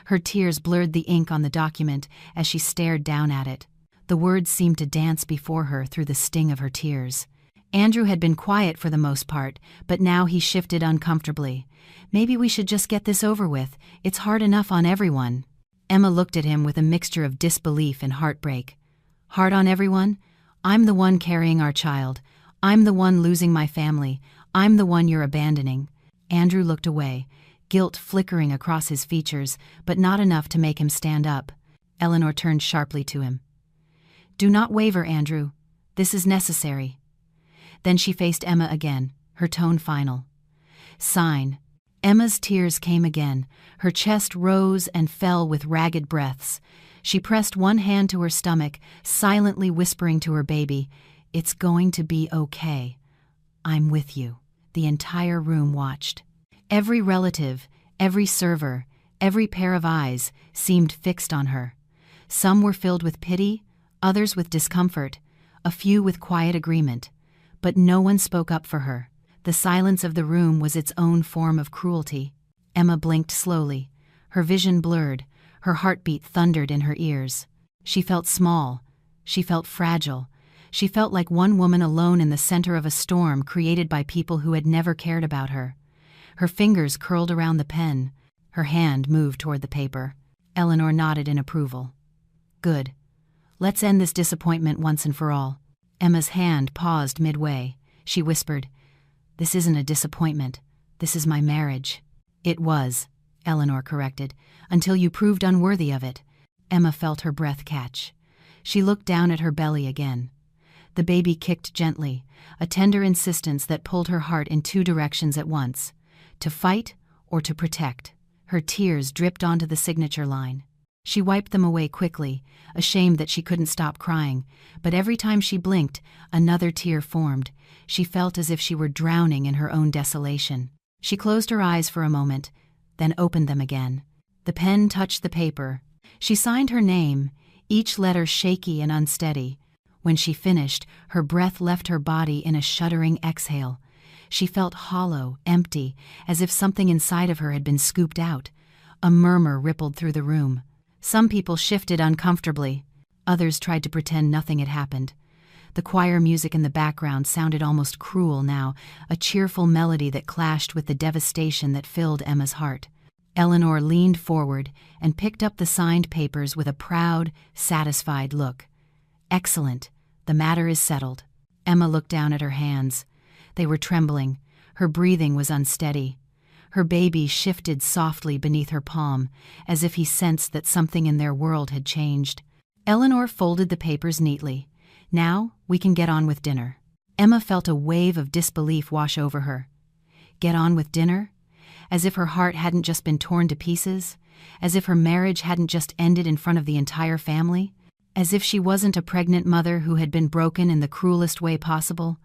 Her tears blurred the ink on the document as she stared down at it. The words seemed to dance before her through the sting of her tears. Andrew had been quiet for the most part, but now he shifted uncomfortably. "Maybe we should just get this over with. It's hard enough on everyone." Emma looked at him with a mixture of disbelief and heartbreak. "Hard on everyone? I'm the one carrying our child. I'm the one losing my family. I'm the one you're abandoning." Andrew looked away, guilt flickering across his features, but not enough to make him stand up. Eleanor turned sharply to him. "Do not waver, Andrew. This is necessary." Then she faced Emma again, her tone final. "Sign." Emma's tears came again. Her chest rose and fell with ragged breaths. She pressed one hand to her stomach, silently whispering to her baby, "It's going to be okay. I'm with you." The entire room watched. Every relative, every server, every pair of eyes seemed fixed on her. Some were filled with pity, others with discomfort, a few with quiet agreement. But no one spoke up for her. The silence of the room was its own form of cruelty. Emma blinked slowly. Her vision blurred. Her heartbeat thundered in her ears. She felt small. She felt fragile. She felt like one woman alone in the center of a storm created by people who had never cared about her. Her fingers curled around the pen. Her hand moved toward the paper. Eleanor nodded in approval. "Good. Let's end this disappointment once and for all." Emma's hand paused midway. She whispered, "This isn't a disappointment. This is my marriage." "It was," Eleanor corrected, "until you proved unworthy of it." Emma felt her breath catch. She looked down at her belly again. The baby kicked gently, a tender insistence that pulled her heart in two directions at once, to fight or to protect. Her tears dripped onto the signature line. She wiped them away quickly, ashamed that she couldn't stop crying, but every time she blinked, another tear formed. She felt as if she were drowning in her own desolation. She closed her eyes for a moment, then opened them again. The pen touched the paper. She signed her name, each letter shaky and unsteady. When she finished, her breath left her body in a shuddering exhale. She felt hollow, empty, as if something inside of her had been scooped out. A murmur rippled through the room. Some people shifted uncomfortably. Others tried to pretend nothing had happened. The choir music in the background sounded almost cruel now, a cheerful melody that clashed with the devastation that filled Emma's heart. Eleanor leaned forward and picked up the signed papers with a proud, satisfied look. "Excellent. The matter is settled." Emma looked down at her hands. They were trembling. Her breathing was unsteady. Her baby shifted softly beneath her palm, as if he sensed that something in their world had changed. Eleanor folded the papers neatly. "Now we can get on with dinner." Emma felt a wave of disbelief wash over her. Get on with dinner? As if her heart hadn't just been torn to pieces? As if her marriage hadn't just ended in front of the entire family? As if she wasn't a pregnant mother who had been broken in the cruelest way possible?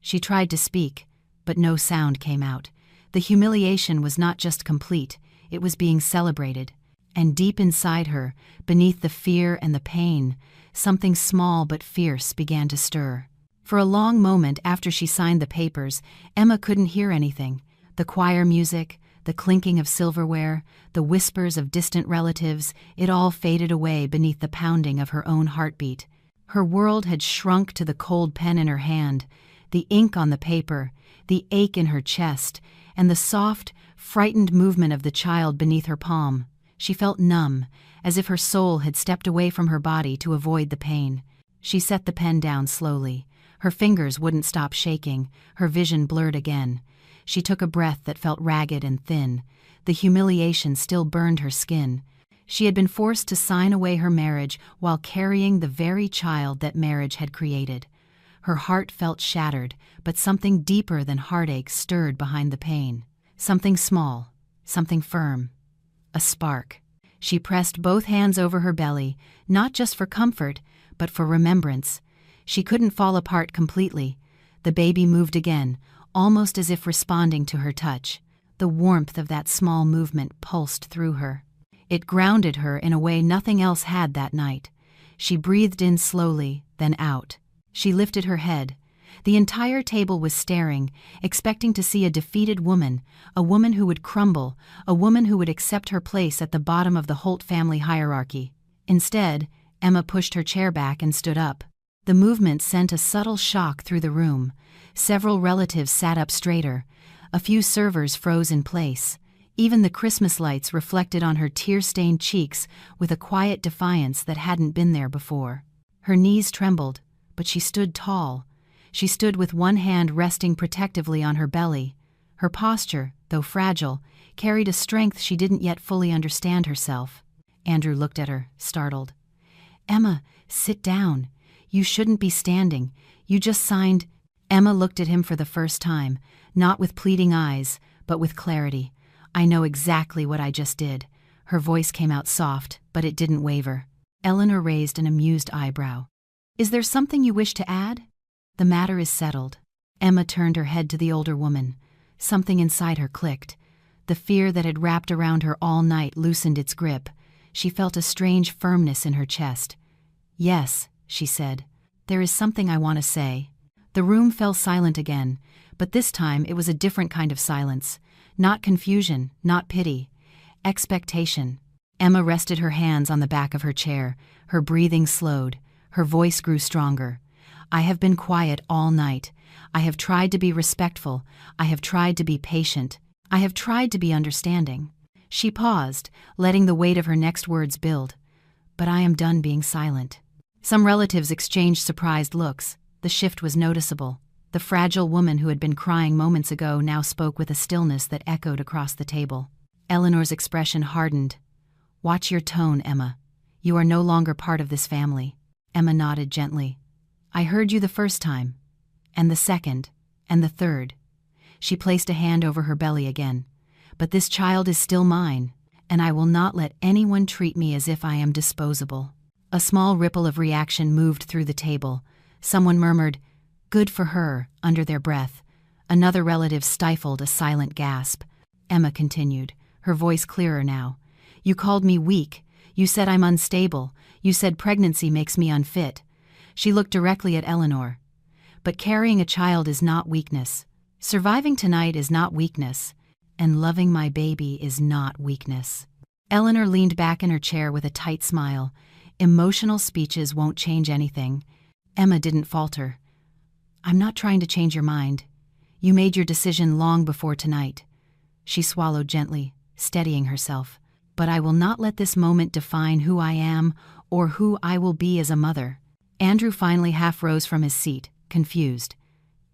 She tried to speak, but no sound came out. The humiliation was not just complete, it was being celebrated. And deep inside her, beneath the fear and the pain, something small but fierce began to stir. For a long moment after she signed the papers, Emma couldn't hear anything. The choir music, the clinking of silverware, the whispers of distant relatives, it all faded away beneath the pounding of her own heartbeat. Her world had shrunk to the cold pen in her hand, the ink on the paper, the ache in her chest, and the soft, frightened movement of the child beneath her palm. She felt numb, as if her soul had stepped away from her body to avoid the pain. She set the pen down slowly. Her fingers wouldn't stop shaking, her vision blurred again. She took a breath that felt ragged and thin. The humiliation still burned her skin. She had been forced to sign away her marriage while carrying the very child that marriage had created. Her heart felt shattered, but something deeper than heartache stirred behind the pain. Something small, something firm. A spark. She pressed both hands over her belly, not just for comfort, but for remembrance. She couldn't fall apart completely. The baby moved again, almost as if responding to her touch. The warmth of that small movement pulsed through her. It grounded her in a way nothing else had that night. She breathed in slowly, then out. She lifted her head. The entire table was staring, expecting to see a defeated woman, a woman who would crumble, a woman who would accept her place at the bottom of the Holt family hierarchy. Instead, Emma pushed her chair back and stood up. The movement sent a subtle shock through the room. Several relatives sat up straighter. A few servers froze in place. Even the Christmas lights reflected on her tear-stained cheeks with a quiet defiance that hadn't been there before. Her knees trembled, but she stood tall. She stood with one hand resting protectively on her belly. Her posture, though fragile, carried a strength she didn't yet fully understand herself. Andrew looked at her, startled. "Emma, sit down. You shouldn't be standing. You just signed—" Emma looked at him for the first time, not with pleading eyes, but with clarity. "I know exactly what I just did." Her voice came out soft, but it didn't waver. Eleanor raised an amused eyebrow. "Is there something you wish to add?" "The matter is settled." Emma turned her head to the older woman. Something inside her clicked. The fear that had wrapped around her all night loosened its grip. She felt a strange firmness in her chest. "Yes," she said. "There is something I want to say." The room fell silent again, but this time it was a different kind of silence. Not confusion, not pity. Expectation. Emma rested her hands on the back of her chair. Her breathing slowed. Her voice grew stronger. "I have been quiet all night. I have tried to be respectful. I have tried to be patient. I have tried to be understanding." She paused, letting the weight of her next words build. "But I am done being silent." Some relatives exchanged surprised looks. The shift was noticeable. The fragile woman who had been crying moments ago now spoke with a stillness that echoed across the table. Eleanor's expression hardened. "Watch your tone, Emma. You are no longer part of this family." Emma nodded gently. "I heard you the first time, and the second, and the third." She placed a hand over her belly again. "But this child is still mine, and I will not let anyone treat me as if I am disposable." A small ripple of reaction moved through the table. Someone murmured, "Good for her," under their breath. Another relative stifled a silent gasp. Emma continued, her voice clearer now. "You called me weak. You said I'm unstable. You said pregnancy makes me unfit." She looked directly at Eleanor. "But carrying a child is not weakness. Surviving tonight is not weakness. And loving my baby is not weakness." Eleanor leaned back in her chair with a tight smile. Emotional speeches won't change anything. Emma didn't falter. "I'm not trying to change your mind. You made your decision long before tonight." She swallowed gently, steadying herself. "But I will not let this moment define who I am or who I will be as a mother." Andrew finally half rose from his seat, confused.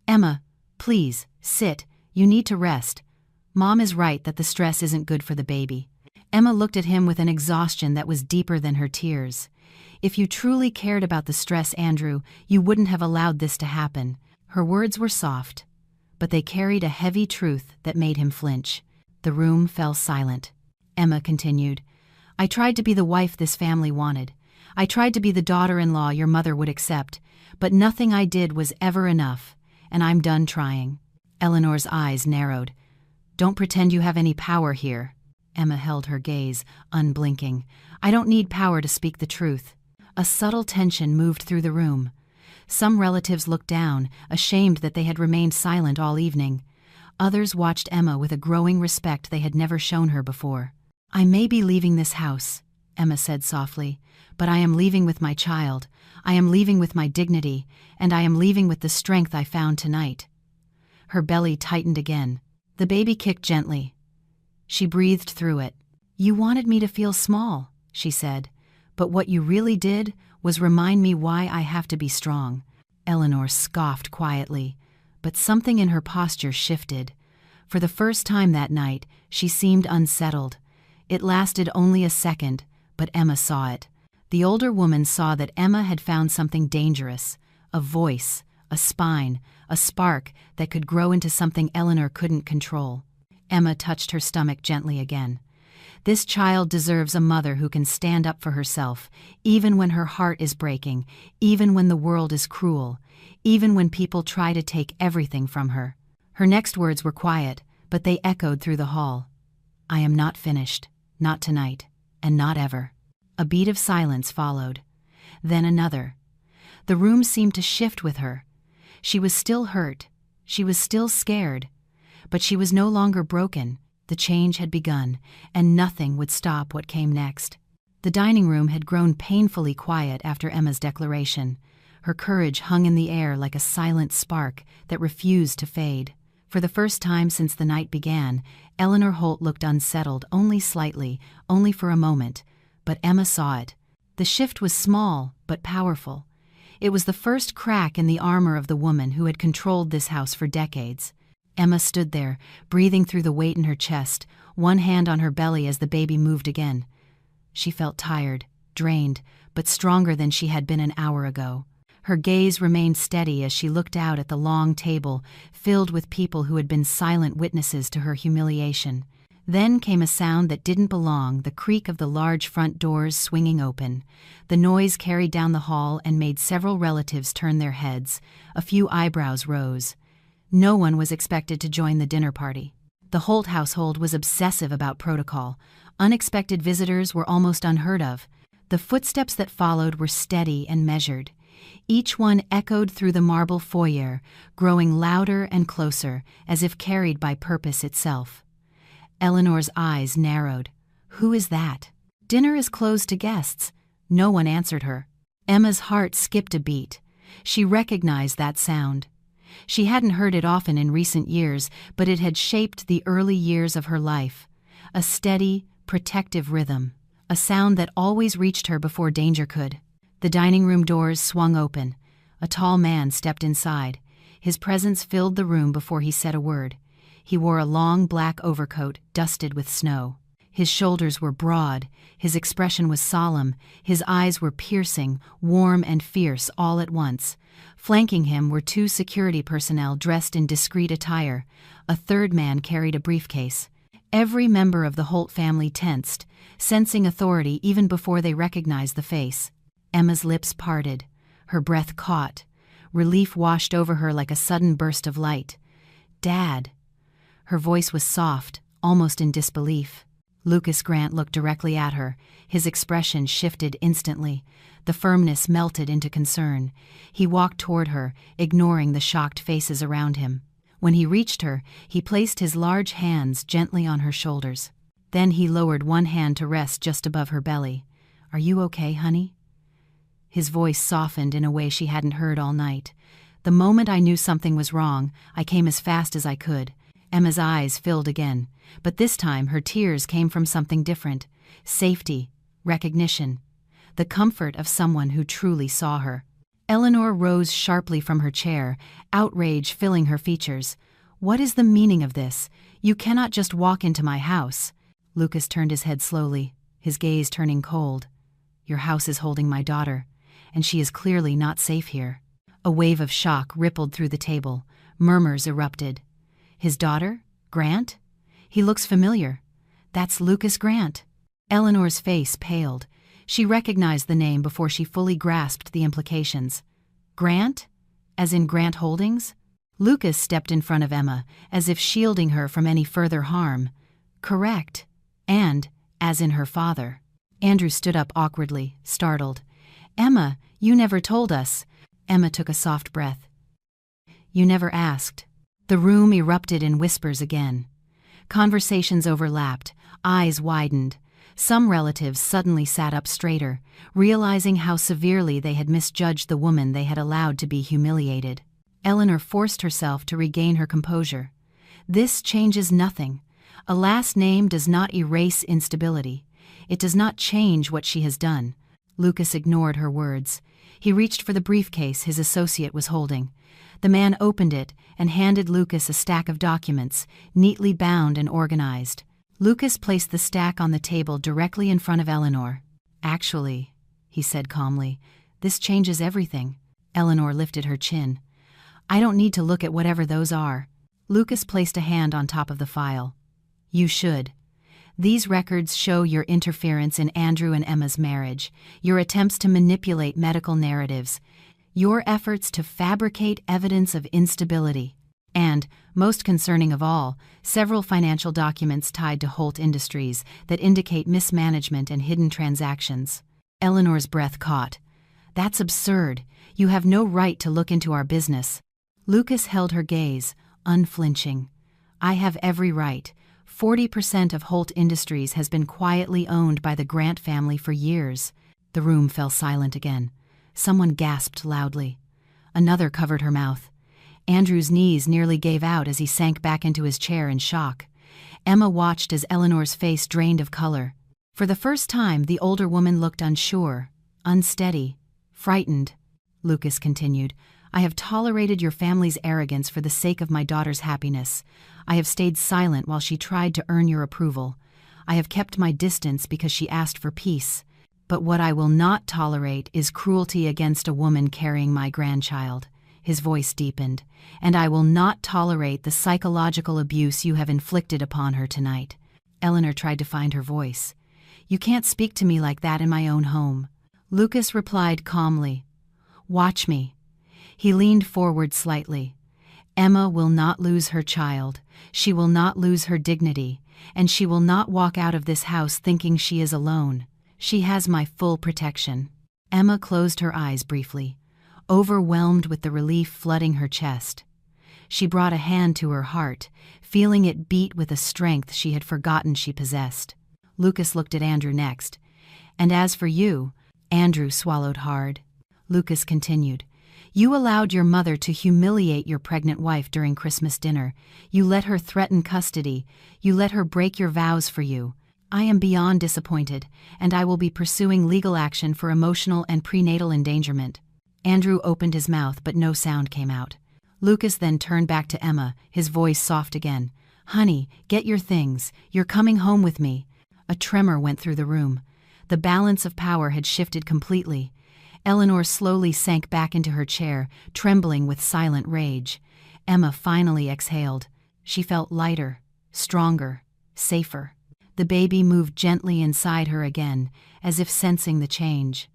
"Emma, please, sit, you need to rest. Mom is right that the stress isn't good for the baby." Emma looked at him with an exhaustion that was deeper than her tears. "If you truly cared about the stress, Andrew, you wouldn't have allowed this to happen." Her words were soft, but they carried a heavy truth that made him flinch. The room fell silent. Emma continued, "I tried to be the wife this family wanted. I tried to be the daughter-in-law your mother would accept, but nothing I did was ever enough, and I'm done trying." Eleanor's eyes narrowed. "Don't pretend you have any power here." Emma held her gaze, unblinking. "I don't need power to speak the truth." A subtle tension moved through the room. Some relatives looked down, ashamed that they had remained silent all evening. Others watched Emma with a growing respect they had never shown her before. "I may be leaving this house," Emma said softly, "but I am leaving with my child. I am leaving with my dignity, and I am leaving with the strength I found tonight." Her belly tightened again. The baby kicked gently. She breathed through it. "You wanted me to feel small," she said, "but what you really did was remind me why I have to be strong." Eleanor scoffed quietly, but something in her posture shifted. For the first time that night, she seemed unsettled. It lasted only a second, but Emma saw it. The older woman saw that Emma had found something dangerous, a voice, a spine, a spark that could grow into something Eleanor couldn't control. Emma touched her stomach gently again. This child deserves a mother who can stand up for herself, even when her heart is breaking, even when the world is cruel, even when people try to take everything from her. Her next words were quiet, but they echoed through the hall. "I am not finished, not tonight, and not ever." A beat of silence followed. Then another. The room seemed to shift with her. She was still hurt. She was still scared. But she was no longer broken. The change had begun, and nothing would stop what came next. The dining room had grown painfully quiet after Emma's declaration. Her courage hung in the air like a silent spark that refused to fade. For the first time since the night began, Eleanor Holt looked unsettled, only slightly, only for a moment. But Emma saw it. The shift was small, but powerful. It was the first crack in the armor of the woman who had controlled this house for decades. Emma stood there, breathing through the weight in her chest, one hand on her belly as the baby moved again. She felt tired, drained, but stronger than she had been an hour ago. Her gaze remained steady as she looked out at the long table, filled with people who had been silent witnesses to her humiliation. Then came a sound that didn't belong, the creak of the large front doors swinging open. The noise carried down the hall and made several relatives turn their heads. A few eyebrows rose. No one was expected to join the dinner party. The Holt household was obsessive about protocol. Unexpected visitors were almost unheard of. The footsteps that followed were steady and measured. Each one echoed through the marble foyer, growing louder and closer, as if carried by purpose itself. Eleanor's eyes narrowed. "Who is that?" "Dinner is closed to guests." No one answered her. Emma's heart skipped a beat. She recognized that sound. She hadn't heard it often in recent years, but it had shaped the early years of her life. A steady, protective rhythm. A sound that always reached her before danger could. The dining room doors swung open. A tall man stepped inside. His presence filled the room before he said a word. He wore a long black overcoat, dusted with snow. His shoulders were broad, his expression was solemn, his eyes were piercing, warm and fierce all at once. Flanking him were two security personnel dressed in discreet attire. A third man carried a briefcase. Every member of the Holt family tensed, sensing authority even before they recognized the face. Emma's lips parted. Her breath caught. Relief washed over her like a sudden burst of light. "Dad." Her voice was soft, almost in disbelief. Lucas Grant looked directly at her. His expression shifted instantly. The firmness melted into concern. He walked toward her, ignoring the shocked faces around him. When he reached her, he placed his large hands gently on her shoulders. Then he lowered one hand to rest just above her belly. "Are you okay, honey?" His voice softened in a way she hadn't heard all night. "The moment I knew something was wrong, I came as fast as I could." Emma's eyes filled again, but this time her tears came from something different. Safety, recognition, the comfort of someone who truly saw her. Eleanor rose sharply from her chair, outrage filling her features. "What is the meaning of this? You cannot just walk into my house." Lucas turned his head slowly, his gaze turning cold. "Your house is holding my daughter, and she is clearly not safe here." A wave of shock rippled through the table. Murmurs erupted. "His daughter? Grant? He looks familiar. That's Lucas Grant." Eleanor's face paled. She recognized the name before she fully grasped the implications. Grant? As in Grant Holdings? Lucas stepped in front of Emma, as if shielding her from any further harm. "Correct. And, as in her father." Andrew stood up awkwardly, startled. "Emma, you never told us." Emma took a soft breath. "You never asked." The room erupted in whispers again. Conversations overlapped, eyes widened. Some relatives suddenly sat up straighter, realizing how severely they had misjudged the woman they had allowed to be humiliated. Eleanor forced herself to regain her composure. "This changes nothing. A last name does not erase instability. It does not change what she has done." Lucas ignored her words. He reached for the briefcase his associate was holding. The man opened it and handed Lucas a stack of documents, neatly bound and organized. Lucas placed the stack on the table directly in front of Eleanor. "Actually," he said calmly, "this changes everything." Eleanor lifted her chin. "I don't need to look at whatever those are." Lucas placed a hand on top of the file. "You should. These records show your interference in Andrew and Emma's marriage, your attempts to manipulate medical narratives, your efforts to fabricate evidence of instability, and, most concerning of all, several financial documents tied to Holt Industries that indicate mismanagement and hidden transactions." Eleanor's breath caught. "That's absurd. You have no right to look into our business." Lucas held her gaze, unflinching. "I have every right. 40% of Holt Industries has been quietly owned by the Grant family for years." The room fell silent again. Someone gasped loudly. Another covered her mouth. Andrew's knees nearly gave out as he sank back into his chair in shock. Emma watched as Eleanor's face drained of color. For the first time, the older woman looked unsure, unsteady, frightened. Lucas continued, "I have tolerated your family's arrogance for the sake of my daughter's happiness. I have stayed silent while she tried to earn your approval. I have kept my distance because she asked for peace. But what I will not tolerate is cruelty against a woman carrying my grandchild." His voice deepened. "And I will not tolerate the psychological abuse you have inflicted upon her tonight." Eleanor tried to find her voice. "You can't speak to me like that in my own home." Lucas replied calmly, "Watch me." He leaned forward slightly. "Emma will not lose her child. She will not lose her dignity. And she will not walk out of this house thinking she is alone. She has my full protection." Emma closed her eyes briefly, overwhelmed with the relief flooding her chest. She brought a hand to her heart, feeling it beat with a strength she had forgotten she possessed. Lucas looked at Andrew next. "And as for you," Andrew swallowed hard. Lucas continued, "You allowed your mother to humiliate your pregnant wife during Christmas dinner. You let her threaten custody. You let her break your vows for you. I am beyond disappointed, and I will be pursuing legal action for emotional and prenatal endangerment." Andrew opened his mouth, but no sound came out. Lucas then turned back to Emma, his voice soft again. "Honey, get your things. You're coming home with me." A tremor went through the room. The balance of power had shifted completely. Eleanor slowly sank back into her chair, trembling with silent rage. Emma finally exhaled. She felt lighter, stronger, safer. The baby moved gently inside her again, as if sensing the change.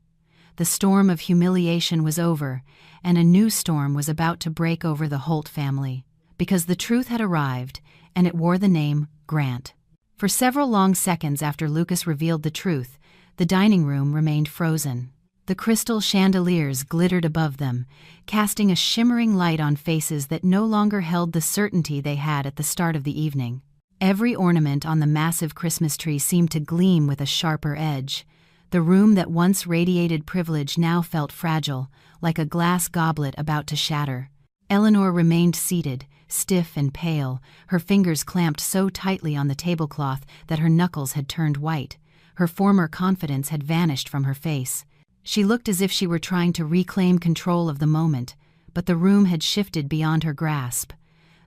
The storm of humiliation was over, and a new storm was about to break over the Holt family, because the truth had arrived, and it wore the name Grant. For several long seconds after Lucas revealed the truth, the dining room remained frozen. The crystal chandeliers glittered above them, casting a shimmering light on faces that no longer held the certainty they had at the start of the evening. Every ornament on the massive Christmas tree seemed to gleam with a sharper edge. The room that once radiated privilege now felt fragile, like a glass goblet about to shatter. Eleanor remained seated, stiff and pale, her fingers clamped so tightly on the tablecloth that her knuckles had turned white. Her former confidence had vanished from her face. She looked as if she were trying to reclaim control of the moment, but the room had shifted beyond her grasp.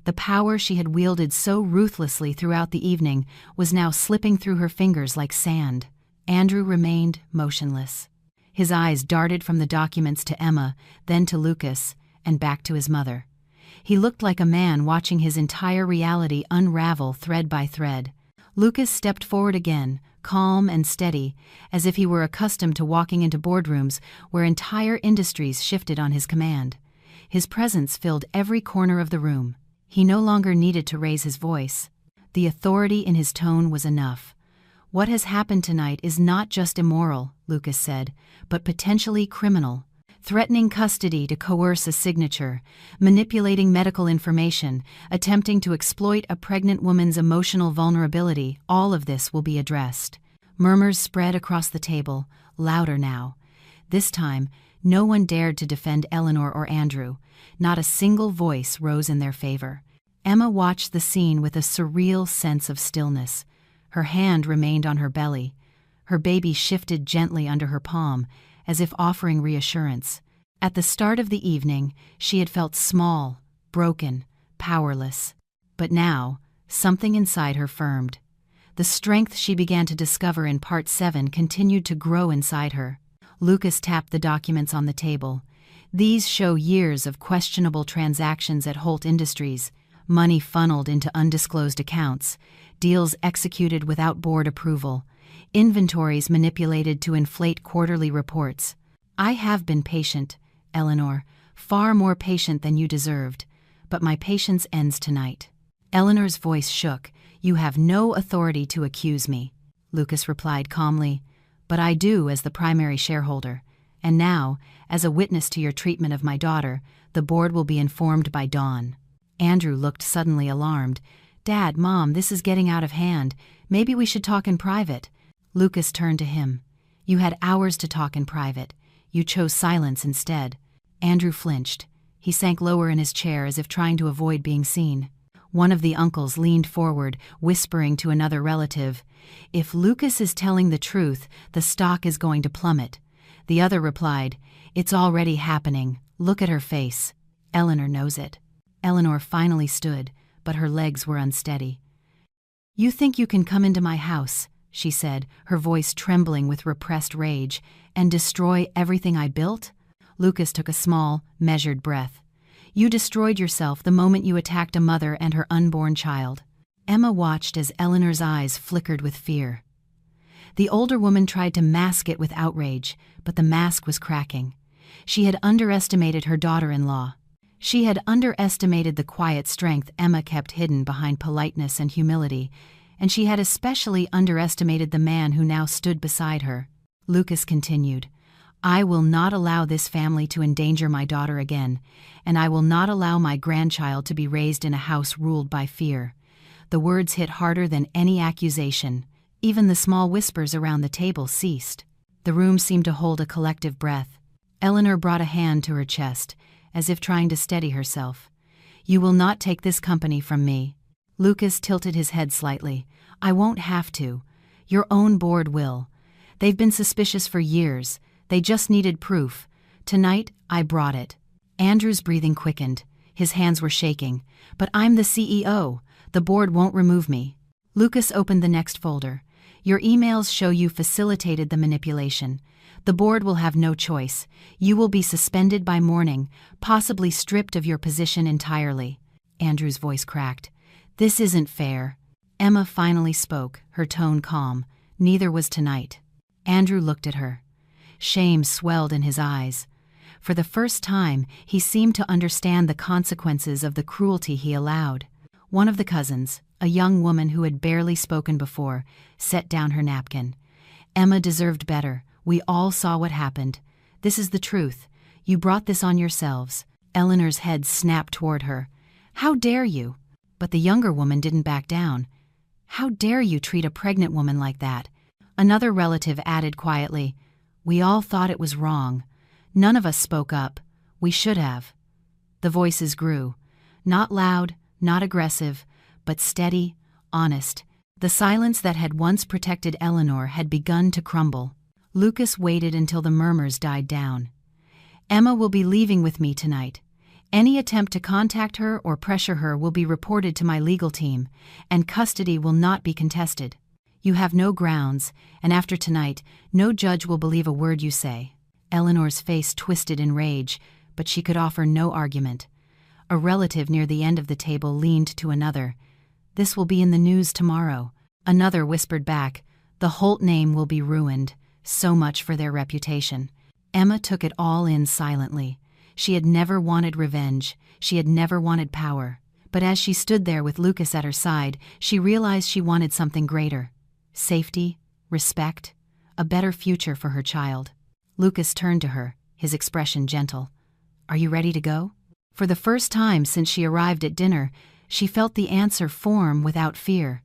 The power she had wielded so ruthlessly throughout the evening was now slipping through her fingers like sand. Andrew remained motionless. His eyes darted from the documents to Emma, then to Lucas, and back to his mother. He looked like a man watching his entire reality unravel thread by thread. Lucas stepped forward again, calm and steady, as if he were accustomed to walking into boardrooms where entire industries shifted on his command. His presence filled every corner of the room. He no longer needed to raise his voice. The authority in his tone was enough. "What has happened tonight is not just immoral," Lucas said, "but potentially criminal. Threatening custody to coerce a signature, manipulating medical information, attempting to exploit a pregnant woman's emotional vulnerability, all of this will be addressed." Murmurs spread across the table, louder now. This time, no one dared to defend Eleanor or Andrew. Not a single voice rose in their favor. Emma watched the scene with a surreal sense of stillness. Her hand remained on her belly. Her baby shifted gently under her palm, as if offering reassurance. At the start of the evening, she had felt small, broken, powerless. But now, something inside her firmed. The strength she began to discover in Part 7 continued to grow inside her. Lucas tapped the documents on the table. These show years of questionable transactions at Holt Industries, money funneled into undisclosed accounts, deals executed without board approval, inventories manipulated to inflate quarterly reports. "I have been patient, Eleanor, far more patient than you deserved, but my patience ends tonight." Eleanor's voice shook. "You have no authority to accuse me," Lucas replied calmly, "but I do as the primary shareholder. And now, as a witness to your treatment of my daughter, the board will be informed by dawn." Andrew looked suddenly alarmed. "Dad, Mom, this is getting out of hand. Maybe we should talk in private." Lucas turned to him. "You had hours to talk in private. You chose silence instead." Andrew flinched. He sank lower in his chair as if trying to avoid being seen. One of the uncles leaned forward, whispering to another relative, "If Lucas is telling the truth, the stock is going to plummet." The other replied, "It's already happening. Look at her face. Eleanor knows it." Eleanor finally stood, but her legs were unsteady. "You think you can come into my house," she said, her voice trembling with repressed rage, "and destroy everything I built?" Lucas took a small, measured breath. "You destroyed yourself the moment you attacked a mother and her unborn child." Emma watched as Eleanor's eyes flickered with fear. The older woman tried to mask it with outrage, but the mask was cracking. She had underestimated her daughter-in-law. She had underestimated the quiet strength Emma kept hidden behind politeness and humility, and she had especially underestimated the man who now stood beside her. Lucas continued, "I will not allow this family to endanger my daughter again, and I will not allow my grandchild to be raised in a house ruled by fear." The words hit harder than any accusation. Even the small whispers around the table ceased. The room seemed to hold a collective breath. Eleanor brought a hand to her chest, as if trying to steady herself. "You will not take this company from me." Lucas tilted his head slightly. "I won't have to. Your own board will. They've been suspicious for years. They just needed proof. Tonight, I brought it." Andrew's breathing quickened. His hands were shaking. "But I'm the CEO. The board won't remove me." Lucas opened the next folder. "Your emails show you facilitated the manipulation. The board will have no choice. You will be suspended by morning, possibly stripped of your position entirely." Andrew's voice cracked. "This isn't fair." Emma finally spoke, her tone calm. "Neither was tonight." Andrew looked at her. Shame swelled in his eyes. For the first time, he seemed to understand the consequences of the cruelty he allowed. One of the cousins, a young woman who had barely spoken before, set down her napkin. "Emma deserved better. We all saw what happened. This is the truth. You brought this on yourselves." Eleanor's head snapped toward her. "How dare you?" But the younger woman didn't back down. "How dare you treat a pregnant woman like that?" Another relative added quietly, "We all thought it was wrong. None of us spoke up. We should have." The voices grew. Not loud, not aggressive, but steady, honest. The silence that had once protected Eleanor had begun to crumble. Lucas waited until the murmurs died down. Emma will be leaving with me tonight. Any attempt to contact her or pressure her will be reported to my legal team, and custody will not be contested. You have no grounds, and after tonight, no judge will believe a word you say. Eleanor's face twisted in rage, but she could offer no argument. A relative near the end of the table leaned to another. This will be in the news tomorrow. Another whispered back, the Holt name will be ruined. So much for their reputation. Emma took it all in silently. She had never wanted revenge. She had never wanted power. But as she stood there with Lucas at her side, she realized she wanted something greater. Safety, respect, a better future for her child. Lucas turned to her, his expression gentle. Are you ready to go? For the first time since she arrived at dinner, she felt the answer form without fear.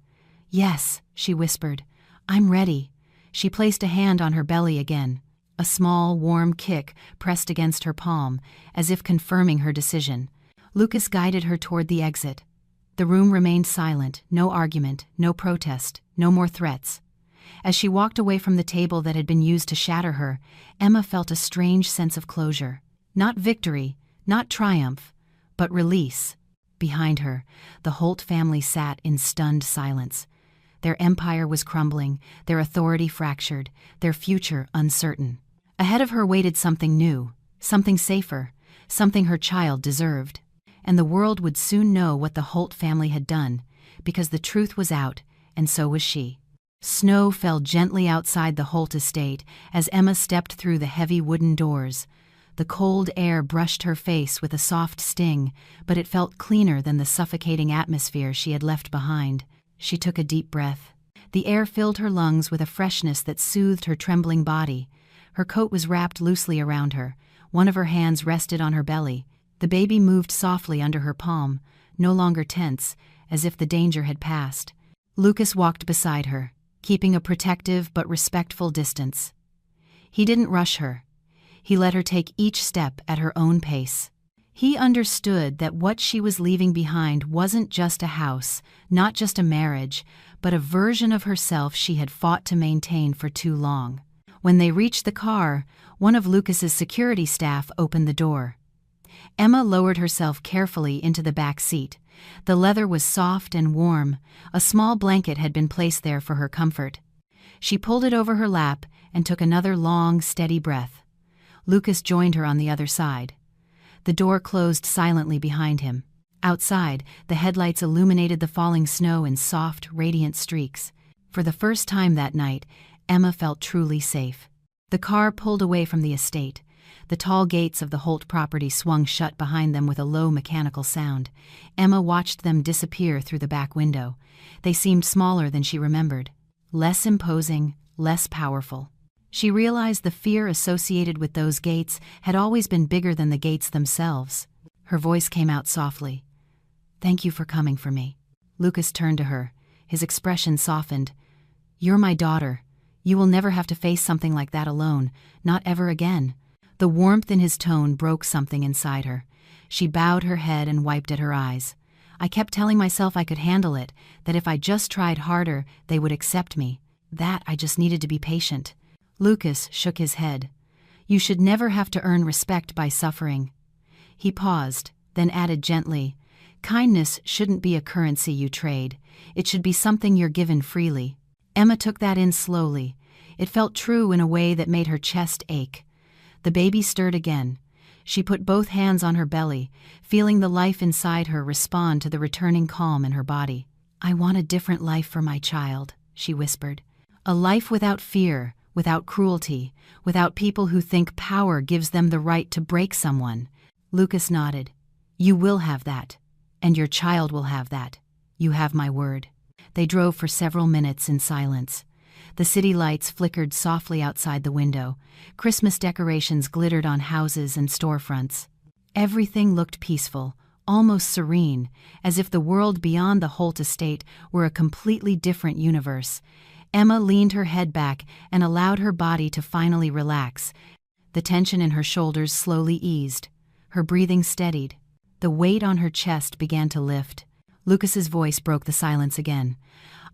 Yes, she whispered. I'm ready. She placed a hand on her belly again. A small, warm kick pressed against her palm, as if confirming her decision. Lucas guided her toward the exit. The room remained silent, no argument, no protest, no more threats. As she walked away from the table that had been used to shatter her, Emma felt a strange sense of closure. Not victory, not triumph, but release. Behind her, the Holt family sat in stunned silence. Their empire was crumbling, their authority fractured, their future uncertain. Ahead of her waited something new, something safer, something her child deserved. And the world would soon know what the Holt family had done, because the truth was out, and so was she. Snow fell gently outside the Holt estate as Emma stepped through the heavy wooden doors. The cold air brushed her face with a soft sting, but it felt cleaner than the suffocating atmosphere she had left behind. She took a deep breath. The air filled her lungs with a freshness that soothed her trembling body. Her coat was wrapped loosely around her. One of her hands rested on her belly. The baby moved softly under her palm, no longer tense, as if the danger had passed. Lucas walked beside her, keeping a protective but respectful distance. He didn't rush her. He let her take each step at her own pace. He understood that what she was leaving behind wasn't just a house, not just a marriage, but a version of herself she had fought to maintain for too long. When they reached the car, one of Lucas's security staff opened the door. Emma lowered herself carefully into the back seat. The leather was soft and warm. A small blanket had been placed there for her comfort. She pulled it over her lap and took another long, steady breath. Lucas joined her on the other side. The door closed silently behind him. Outside, the headlights illuminated the falling snow in soft, radiant streaks. For the first time that night, Emma felt truly safe. The car pulled away from the estate. The tall gates of the Holt property swung shut behind them with a low mechanical sound. Emma watched them disappear through the back window. They seemed smaller than she remembered. Less imposing, less powerful. She realized the fear associated with those gates had always been bigger than the gates themselves. Her voice came out softly. Thank you for coming for me. Lucas turned to her. His expression softened. You're my daughter. You will never have to face something like that alone, not ever again. The warmth in his tone broke something inside her. She bowed her head and wiped at her eyes. I kept telling myself I could handle it, that if I just tried harder, they would accept me. That I just needed to be patient. Lucas shook his head. You should never have to earn respect by suffering. He paused, then added gently, kindness shouldn't be a currency you trade. It should be something you're given freely. Emma took that in slowly. It felt true in a way that made her chest ache. The baby stirred again. She put both hands on her belly, feeling the life inside her respond to the returning calm in her body. I want a different life for my child, she whispered. A life without fear, without cruelty, without people who think power gives them the right to break someone. Lucas nodded. You will have that, and your child will have that. You have my word. They drove for several minutes in silence. The city lights flickered softly outside the window. Christmas decorations glittered on houses and storefronts. Everything looked peaceful, almost serene, as if the world beyond the Holt estate were a completely different universe. Emma leaned her head back and allowed her body to finally relax. The tension in her shoulders slowly eased. Her breathing steadied. The weight on her chest began to lift. Lucas's voice broke the silence again.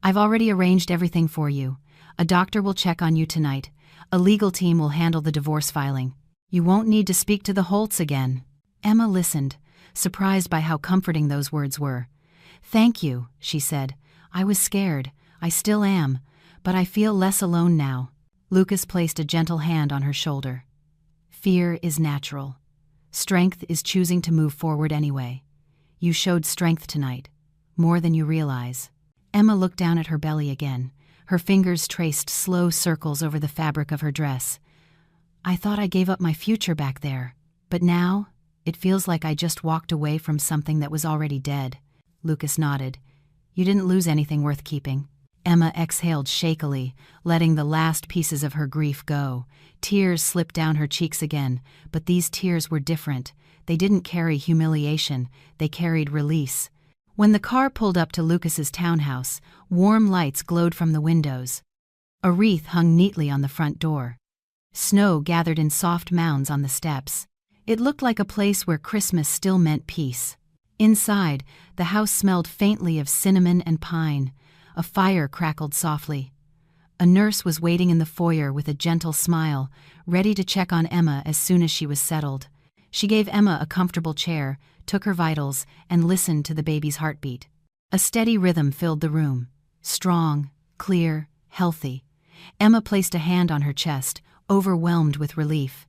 I've already arranged everything for you. A doctor will check on you tonight. A legal team will handle the divorce filing. You won't need to speak to the Holts again." Emma listened, surprised by how comforting those words were. "Thank you," she said. "I was scared. I still am. But I feel less alone now." Lucas placed a gentle hand on her shoulder. "Fear is natural. Strength is choosing to move forward anyway. You showed strength tonight, more than you realize." Emma looked down at her belly again. Her fingers traced slow circles over the fabric of her dress. "I thought I gave up my future back there, but now it feels like I just walked away from something that was already dead." Lucas nodded. "You didn't lose anything worth keeping." Emma exhaled shakily, letting the last pieces of her grief go. Tears slipped down her cheeks again, but these tears were different. They didn't carry humiliation, they carried release. When the car pulled up to Lucas's townhouse, warm lights glowed from the windows. A wreath hung neatly on the front door. Snow gathered in soft mounds on the steps. It looked like a place where Christmas still meant peace. Inside, the house smelled faintly of cinnamon and pine. A fire crackled softly. A nurse was waiting in the foyer with a gentle smile, ready to check on Emma as soon as she was settled. She gave Emma a comfortable chair, took her vitals, and listened to the baby's heartbeat. A steady rhythm filled the room. Strong, clear, healthy. Emma placed a hand on her chest, overwhelmed with relief.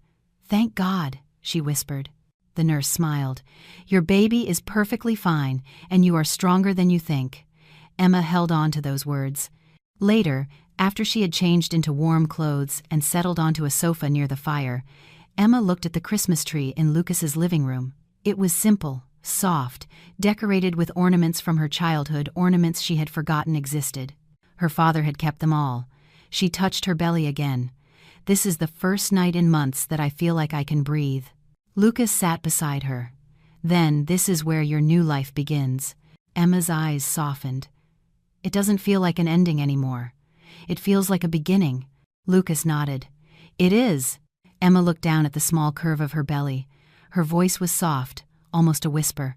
"Thank God," she whispered. The nurse smiled. "Your baby is perfectly fine, and you are stronger than you think." Emma held on to those words. Later, after she had changed into warm clothes and settled onto a sofa near the fire, Emma looked at the Christmas tree in Lucas's living room. It was simple, soft, decorated with ornaments from her childhood, ornaments she had forgotten existed. Her father had kept them all. She touched her belly again. "This is the first night in months that I feel like I can breathe." Lucas sat beside her. "Then this is where your new life begins." Emma's eyes softened. "It doesn't feel like an ending anymore. It feels like a beginning." Lucas nodded. "It is." Emma looked down at the small curve of her belly. Her voice was soft, almost a whisper.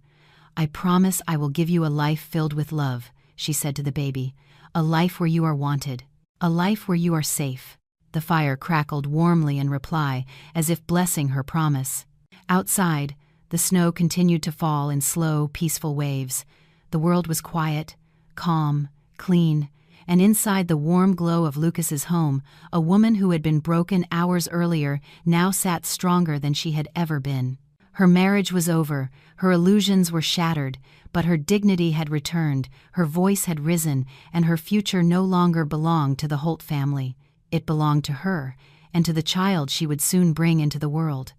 "I promise I will give you a life filled with love," she said to the baby. "A life where you are wanted. A life where you are safe." The fire crackled warmly in reply, as if blessing her promise. Outside, the snow continued to fall in slow, peaceful waves. The world was quiet, calm, clean, and inside the warm glow of Lucas's home, a woman who had been broken hours earlier now sat stronger than she had ever been. Her marriage was over, her illusions were shattered, but her dignity had returned, her voice had risen, and her future no longer belonged to the Holt family. It belonged to her, and to the child she would soon bring into the world.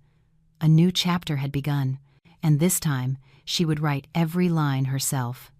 A new chapter had begun, and this time she would write every line herself.